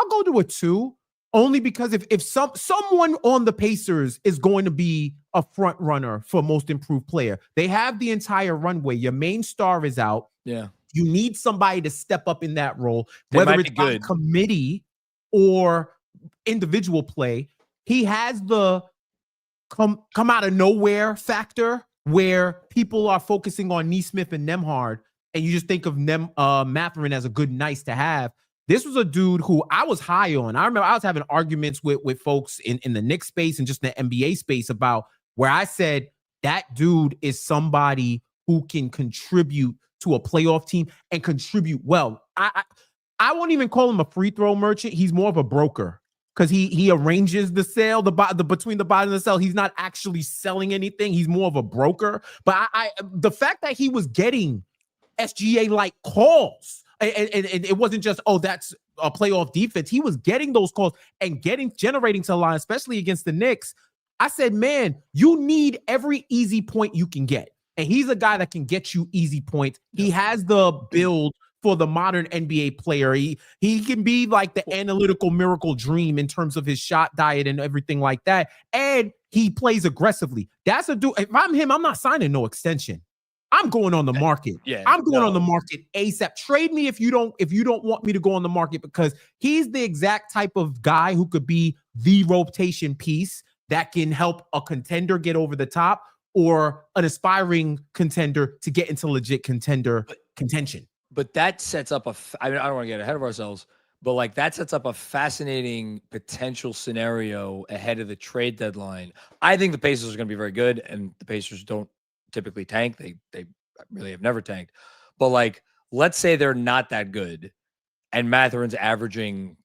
go to a 2, only because if someone on the Pacers is going to be a front runner for most improved player, they have the entire runway. Your main star is out. Yeah, you need somebody to step up in that role, whether it's by committee or individual play. He has the come out of nowhere factor where people are focusing on Nesmith and Nembhard, and you just think of Mathurin as a good nice to have. This was a dude who I was high on. I remember I was having arguments with folks in the Knicks space and just in the NBA space about where I said that dude is somebody who can contribute to a playoff team and contribute well. I won't even call him a free throw merchant. He's more of a broker, because he arranges the sale, the between the buy and the sell. He's not actually selling anything. He's more of a broker. But the fact that he was getting SGA-like calls, and it wasn't just, that's a playoff defense. He was getting those calls and generating to the line, especially against the Knicks. I said, man, you need every easy point you can get. And he's a guy that can get you easy points. He has the build for the modern NBA player. He can be like the analytical miracle dream in terms of his shot diet and everything like that. And he plays aggressively. That's a dude. If I'm him, I'm not signing no extension. I'm going on the market. Yeah, I'm going on the market ASAP. Trade me if you don't want me to go on the market, because he's the exact type of guy who could be the rotation piece that can help a contender get over the top, or an aspiring contender to get into legit contention. But that sets up I don't want to get ahead of ourselves, but like that sets up a fascinating potential scenario ahead of the trade deadline. I think the Pacers are going to be very good, and the Pacers don't typically tank. They really have never tanked. But like, let's say they're not that good, and Mathurin's averaging,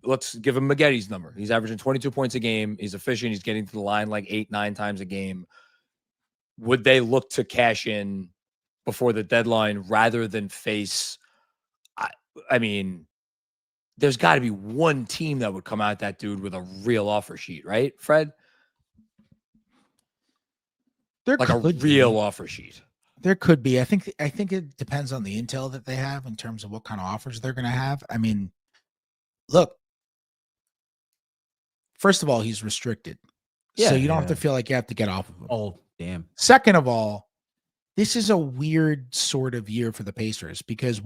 let's give him Maggetti's number. He's averaging 22 points a game. He's efficient. He's getting to the line like 8-9 times a game. Would they look to cash in before the deadline rather than face? I mean, there's got to be one team that would come out that dude with a real offer sheet, right, Fred? There like a real offer sheet. There could be. I think it depends on the intel that they have in terms of what kind of offers they're going to have. I mean, look, first of all, he's restricted. So you don't have to feel like you have to get off of him. Oh, damn. Second of all, this is a weird sort of year for the Pacers, because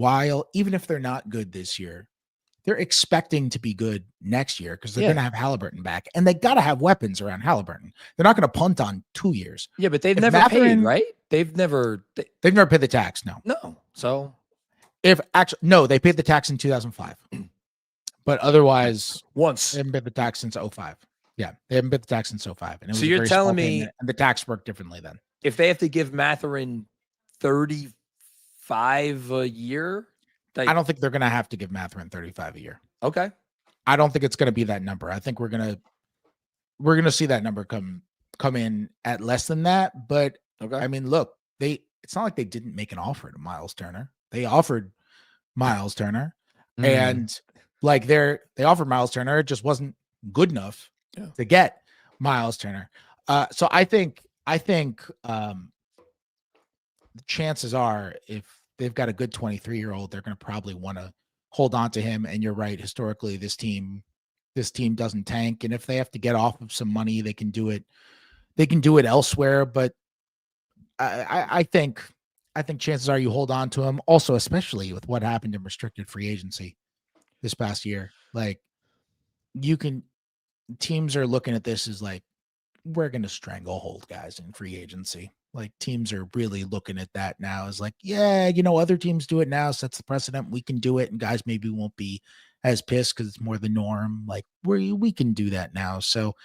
even if they're not good this year, they're expecting to be good next year, because they're going to have Halliburton back, and they got to have weapons around Halliburton. They're not going to punt on 2 years. Yeah, but they've never paid, right? They've never paid the tax. No. So they paid the tax in 2005, but otherwise once they haven't paid the tax since 2005. Yeah, they haven't paid the tax since 2005. And so you're telling me, and the tax worked differently then. If they have to give Mathurin 35 a year, I don't think they're going to have to give Mathurin 35 a year. Okay. I don't think it's going to be that number. I think we're going to see that number come in at less than that. But okay. I mean, look, it's not like they didn't make an offer to Miles Turner. They offered Miles Turner, and like they offered Miles Turner. It just wasn't good enough to get Miles Turner. So I think the chances are, if they've got a good 23-year-old, they're going to probably want to hold on to him. And you're right. Historically, this team doesn't tank. And if they have to get off of some money, they can do it. They can do it elsewhere. But I think chances are you hold on to him. Also, especially with what happened in restricted free agency this past year, like teams are looking at this as like, we're going to stranglehold guys in free agency. Like, teams are really looking at that now as like, other teams do it now. Sets the precedent. We can do it. And guys maybe won't be as pissed because it's more the norm. Like, we can do that now. So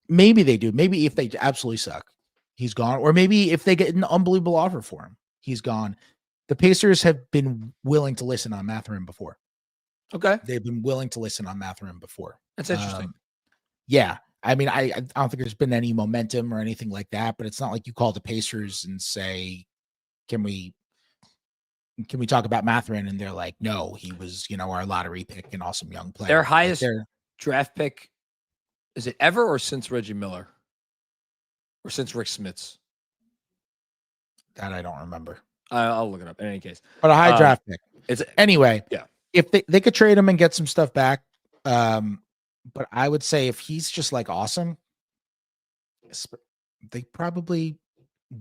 maybe they do. Maybe if they absolutely suck, he's gone. Or maybe if they get an unbelievable offer for him, he's gone. The Pacers have been willing to listen on Mathurin before. Okay. They've been willing to listen on Mathurin before. That's interesting. Yeah. I mean, I don't think there's been any momentum or anything like that, but it's not like you call the Pacers and say, can we talk about Mathurin? And they're like, no, he was, our lottery pick and awesome young player. Their highest draft pick, is it ever or since Reggie Miller? Or since Rick Smits? That I don't remember. I'll look it up in any case. But a high draft pick. Anyway, yeah. If they could trade him and get some stuff back, but I would say if he's just like awesome, they probably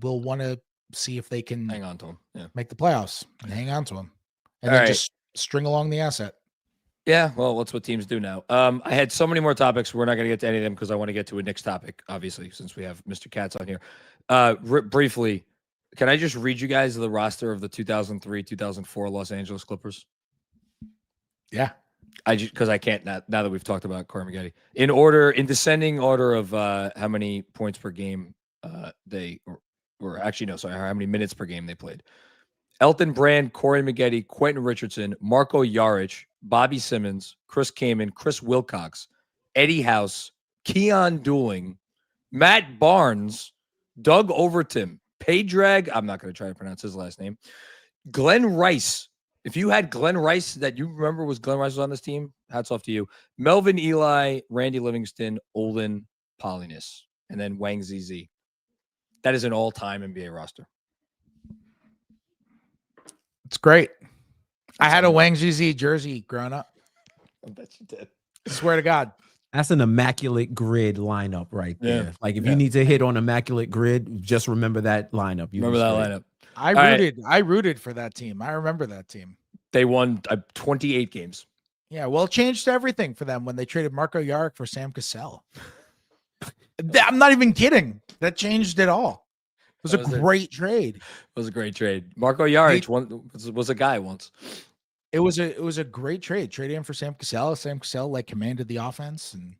will want to see if they can hang on to him, make the playoffs and hang on to him, and then just string along the asset. Yeah, well, that's what teams do now. I had so many more topics. We're not going to get to any of them because I want to get to a Knicks topic, obviously, since we have Mr. Katz on here. Briefly, can I just read you guys the roster of the 2003-2004 Los Angeles Clippers? Yeah. Because I can't now that we've talked about Corey Maggette. In descending order of how many points per game how many minutes per game they played. Elton Brand, Corey Maggette, Quentin Richardson, Marco Jaric, Bobby Simmons, Chris Kaman, Chris Wilcox, Eddie House, Keon Dooling, Matt Barnes, Doug Overton, Paydrag, I'm not going to try to pronounce his last name, Glenn Rice. If you had Glenn Rice that you remember Glenn Rice was on this team, hats off to you. Melvin Ely, Randy Livingston, Olden Polynis, and then Wang ZZ. That is an all-time NBA roster. It's great. I had a Wang ZZ jersey growing up. I bet you did. Swear to God. That's an immaculate grid lineup right there. Yeah. Like if you need to hit on immaculate grid, just remember that lineup. Remember that lineup. I rooted for that team. I remember that team. They won 28 games. Yeah, well, it changed everything for them when they traded Marco Jaric for Sam Cassell. I'm not even kidding. That changed it all. It was a great trade. It was a great trade. Marco Jaric was a guy once. It was a great trade. Traded him for Sam Cassell. Sam Cassell commanded the offense, and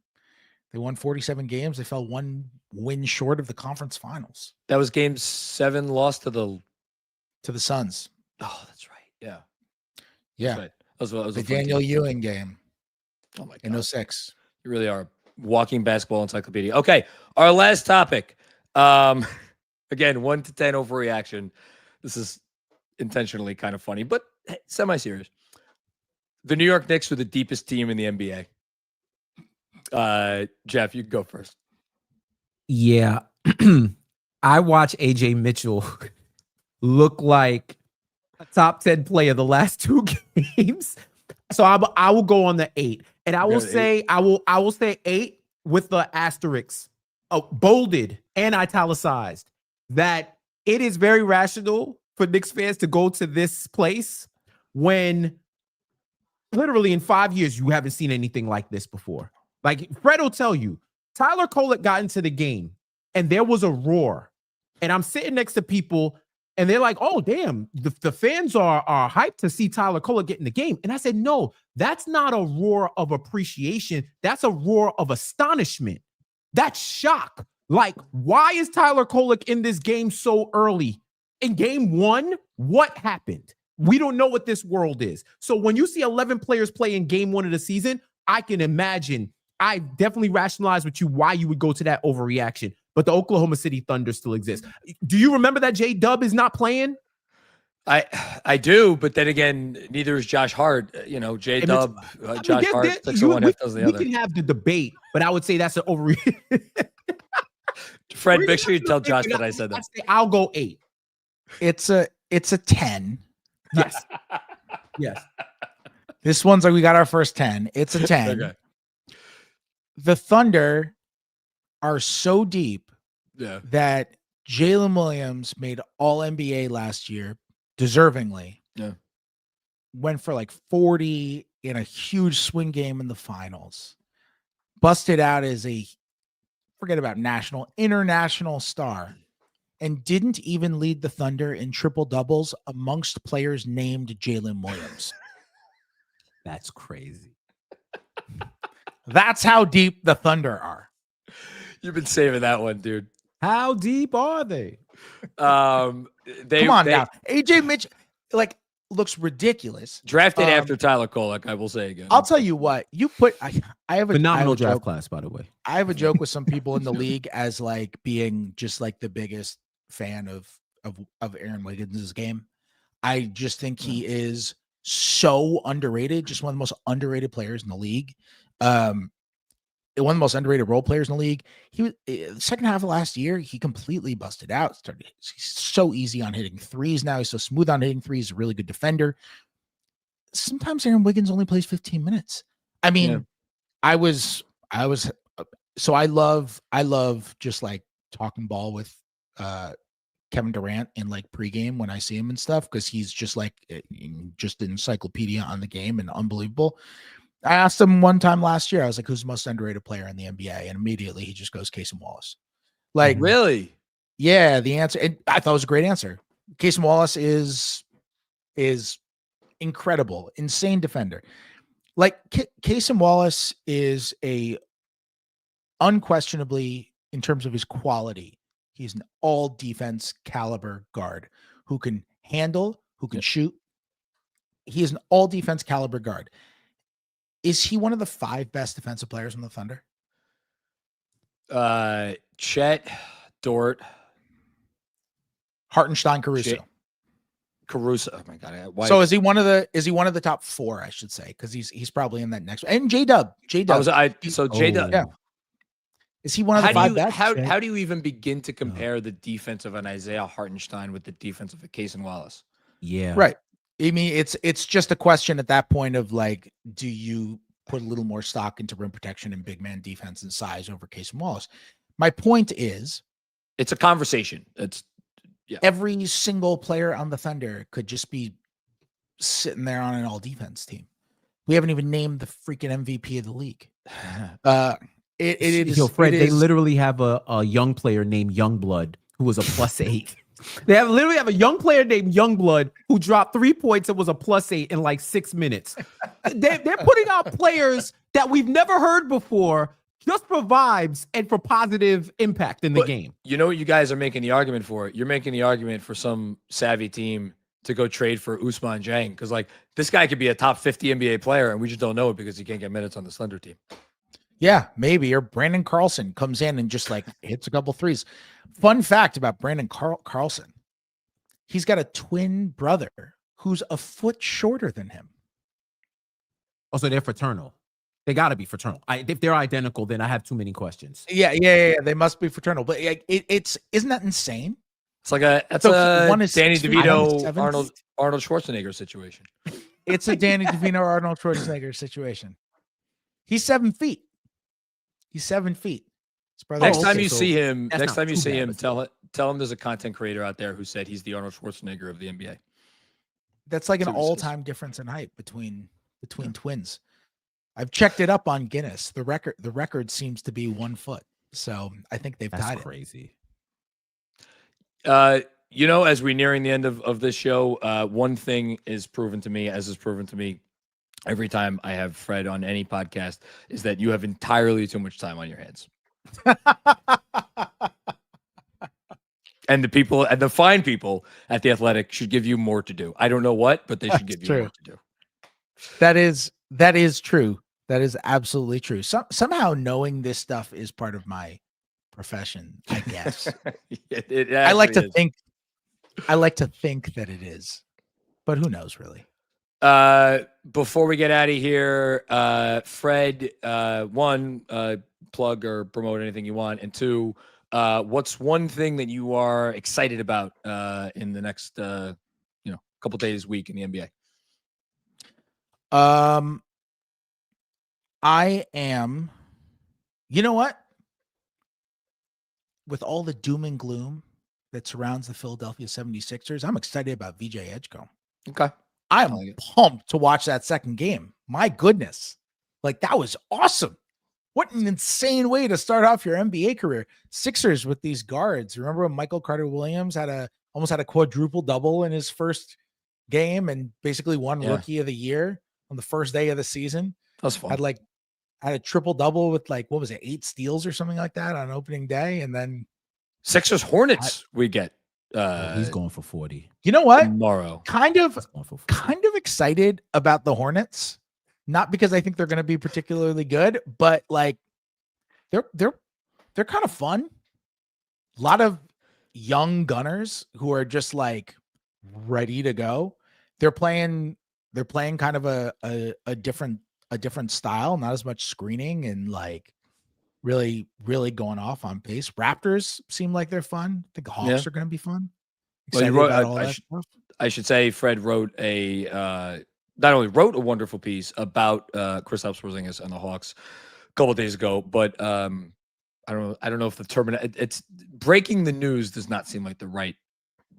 they won 47 games. They fell one win short of the conference finals. That was game 7 lost to the Suns. Oh, that's right. Yeah. Yeah. Right. That was the Daniel Ewing game. Oh my God. In 06. You really are a walking basketball encyclopedia. Okay. Our last topic. Again, 1 to 10 overreaction. This is intentionally kind of funny, but semi-serious. The New York Knicks were the deepest team in the NBA. Jeff, you can go first. Yeah. I watch AJ Mitchell look like a top 10 player the last 2 games. So I will go on the 8. And I will say I will say 8 with the asterisks, bolded and italicized, that it is very rational for Knicks fans to go to this place when literally in 5 years you haven't seen anything like this before. Like Fred will tell you, Tyler Kolek got into the game and there was a roar. And I'm sitting next to people and they're like, oh, damn, the fans are hyped to see Tyler Kolek get in the game. And I said, no, that's not a roar of appreciation. That's a roar of astonishment. That's shock. Like, why is Tyler Kolek in this game so early? In game 1, what happened? We don't know what this world is. So when you see 11 players play in game 1 of the season, I can imagine. I definitely rationalize with you why you would go to that overreaction. But the Oklahoma City Thunder still exists. Do you remember that J-Dub is not playing? I do, but then again, neither is Josh Hart. J-Dub, Josh Hart, 6 of one, half does the other. We can have the debate, but I would say that's an overreaction. Fred, make sure you tell Josh that I said that. I'll go 8. It's a 10. Yes. Yes. This one's like we got our first 10. It's a 10. Okay. The Thunder are so deep that Jalen Williams made all NBA last year, deservingly. Yeah. Went for like 40 in a huge swing game in the finals. Busted out as forget about international star, and didn't even lead the Thunder in triple doubles amongst players named Jalen Williams. That's crazy. That's how deep the Thunder are. You've been saving that one, dude. How deep are they? Come on now. AJ Mitchell, like looks ridiculous. Drafted after Tyler Kolek, I will say again. I'll tell you what, you put I have a Phenomenal I have a draft joke, class, by the way. I have a joke with some people in the league as like being just like the biggest fan of Aaron Wiggins' game. I just think he is so underrated, just one of the most underrated players in the league. One of the most underrated role players in the league. He was the second half of last year, he completely busted out. He's so easy on hitting threes now. He's so smooth on hitting threes. He's a really good defender. Sometimes Aaron Wiggins only plays 15 minutes. I mean, I love just like talking ball with Kevin Durant in like pregame when I see him and stuff, because he's just like just an encyclopedia on the game and unbelievable. I asked him one time last year, I was like, who's the most underrated player in the NBA? And immediately he just goes Casey Wallace. Like, really? Yeah, the answer, and I thought it was a great answer. Casey Wallace is incredible, insane defender. Like Casey Wallace is a unquestionably, in terms of his quality, he's an all defense caliber guard who can handle, who can shoot. He is an all defense caliber guard. Is he one of the 5 best defensive players on the Thunder? Chet, Dort, Hartenstein, Caruso. Caruso. Oh my God. So is he one of the top 4, I should say, because he's probably in that next one. And J-Dub. J-Dub. J-Dub. Yeah. Is he one of the 5 best? How do you even begin to compare the defense of an Isaiah Hartenstein with the defense of a Casey Wallace? Yeah. Right. I mean, it's just a question at that point of like, do you put a little more stock into rim protection and big man defense and size over Casey Wallace? My point is, it's a conversation. Every single player on the Thunder could just be sitting there on an all defense team. We haven't even named the freaking MVP of the league. They literally have a young player named Youngblood who was a +8. They literally have a young player named Youngblood who dropped 3 points and was a +8 in like 6 minutes. They're putting out players that we've never heard before just for vibes and for positive impact in the game. You know what you guys are making the argument for? You're making the argument for some savvy team to go trade for Ousmane Dieng, because like this guy could be a top 50 NBA player and we just don't know it because he can't get minutes on the Thunder team. Yeah, maybe. Or Brandon Carlson comes in and just like hits a couple threes. Fun fact about Brandon Carlson. He's got a twin brother who's a foot shorter than him. Oh, so they're fraternal. They got to be fraternal. If they're identical, then I have too many questions. Yeah. They must be fraternal. But isn't that insane? It's like one is Danny DeVito, Arnold Schwarzenegger situation. It's a Danny DeVito, Arnold Schwarzenegger situation. He's 7 feet. He's 7 feet. Next time you see him, tell him there's a content creator out there who said he's the Arnold Schwarzenegger of the NBA. That's like an all-time difference in height between twins. I've checked it up on Guinness. The record seems to be 1 foot. So I think they've tied it. Crazy. As we're nearing the end of this show, one thing is proven to me, as is proven to me every time I have Fred on any podcast, is that you have entirely too much time on your hands. And the fine people at The Athletic should give you more to do. I don't know what, but they should give you more to do. That is true. That is absolutely true. Somehow knowing this stuff is part of my profession, I guess. I like to think that it is, but who knows really? Before we get out of here, Fred, one, plug or promote anything you want, and 2, what's one thing that you are excited about in the next couple days, week in the NBA? I am, you know what? With all the doom and gloom that surrounds the Philadelphia 76ers, I'm excited about VJ Edgecombe. Okay. I'm pumped to watch that second game. My goodness. Like, that was awesome. What an insane way to start off your NBA career. Sixers with these guards. Remember when Michael Carter-Williams almost had a quadruple double in his first game and basically won Rookie of the Year on the first day of the season? That was fun. Had a triple double with 8 steals or something like that on opening day. And then Sixers Hornets we get. He's going for 40 You know what? tomorrow. Kind of He's going for 40. excited about the Hornets. Not because I think they're going to be particularly good, but like they're kind of fun. A lot of young gunners who are just like ready to go. They're playing kind of a different style, not as much screening and like really going off on pace. Raptors seem like they're fun. I think the Hawks are going to be fun. Well, Excited you wrote, about all that stuff. I should say Fred wrote not only wrote a wonderful piece about Kristaps Porzingis and the Hawks a couple of days ago, but I don't know if the term it's breaking the news does not seem like the right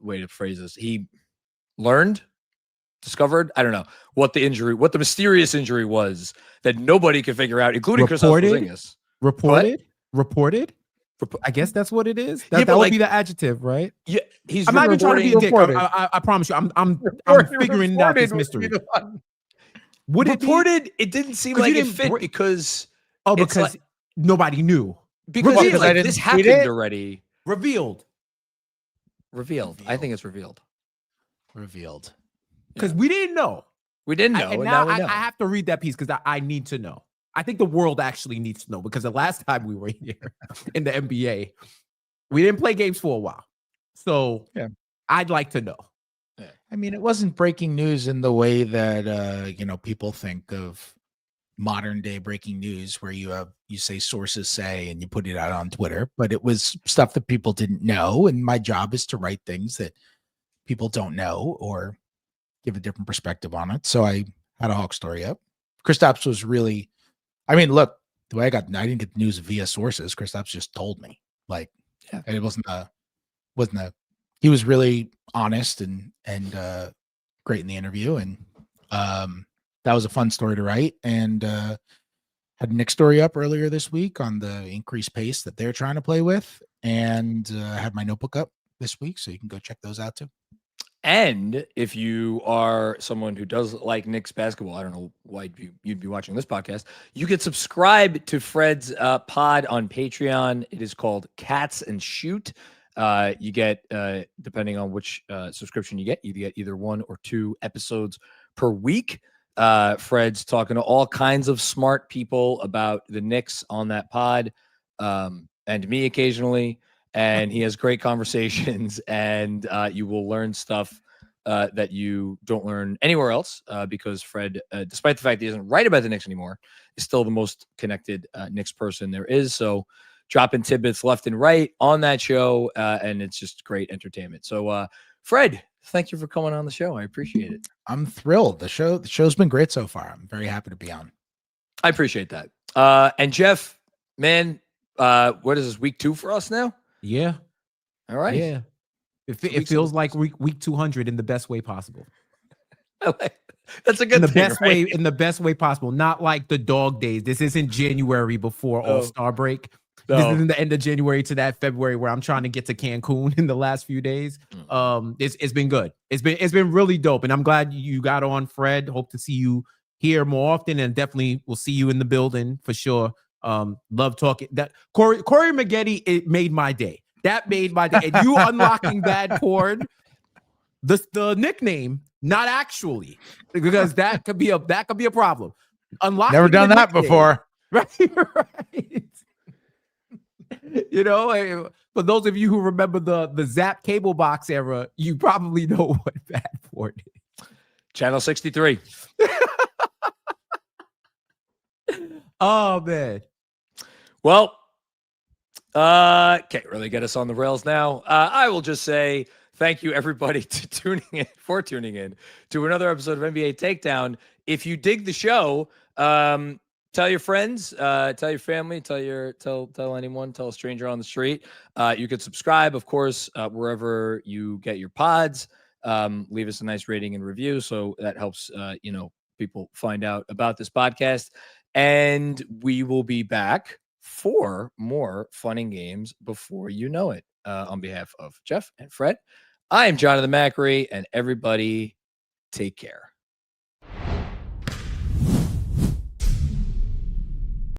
way to phrase this. He discovered, I don't know what the mysterious injury was that nobody could figure out, including Kristaps Porzingis. Reported. I guess that's what it is. That would be the adjective, right? Yeah, I'm not even trying to be a dick. I promise you, I'm figuring out this mystery. Would reported? It didn't seem like it fit because because nobody knew. Because like, this happened already. Revealed. I think it's revealed. Because we didn't know. We didn't know. And now I have to read that piece because I need to know. I think the world actually needs to know because the last time we were here in the NBA, we didn't play games for a while. So I'd like to know. Yeah. I mean, it wasn't breaking news in the way that people think of modern day breaking news where you say sources say and you put it out on Twitter, but it was stuff that people didn't know. And my job is to write things that people don't know or give a different perspective on it. So I had a Hawk story up. Kristaps was really, I mean, look, the way I didn't get the news via sources. Kristaps just told me, like, and it wasn't he was really honest and great in the interview. And that was a fun story to write. And had a Knicks story up earlier this week on the increased pace that they're trying to play with. And I had my notebook up this week, so you can go check those out too. And if you are someone who does like Knicks basketball, I don't know why you'd be watching this podcast, you can subscribe to Fred's pod on Patreon. It is called Cats and Shoot. You get, depending on which subscription you get either 1 or 2 episodes per week. Fred's talking to all kinds of smart people about the Knicks on that pod, and me occasionally. And he has great conversations, and you will learn stuff that you don't learn anywhere else because Fred, despite the fact that he doesn't write about the Knicks anymore, is still the most connected Knicks person there is. So dropping tidbits left and right on that show, and it's just great entertainment. So, Fred, thank you for coming on the show. I appreciate it. I'm thrilled. The show's been great so far. I'm very happy to be on. I appreciate that. And Jeff, man, what is this, week 2 for us now? Yeah. All right. Yeah. It feels like week 200 in the best way possible. That's a good thing, way. In the best way possible. Not like the dog days. This isn't January before All-Star break. No. This isn't the end of January to that February where I'm trying to get to Cancun in the last few days. It's been good. It's been really dope, and I'm glad you got on, Fred. Hope to see you here more often, and definitely we'll see you in the building for sure. Love talking. That Corey Maggette, it made my day. That made my day. And you unlocking bad porn, the nickname, not actually, because that could be a problem. Unlocking never done that before. Right. You know, for those of you who remember the Zap cable box era, you probably know what bad porn is. Channel 63. Oh man. Well, can't really get us on the rails now. I will just say thank you everybody for tuning in to another episode of NBA Takedown. If you dig the show, tell your friends, tell your family, tell anyone, tell a stranger on the street. You could subscribe, of course, wherever you get your pods. Leave us a nice rating and review, so that helps people find out about this podcast. And we will be back for more fun and games before you know it. On behalf of Jeff and Fred, I am Jon of the Macri, and everybody take care.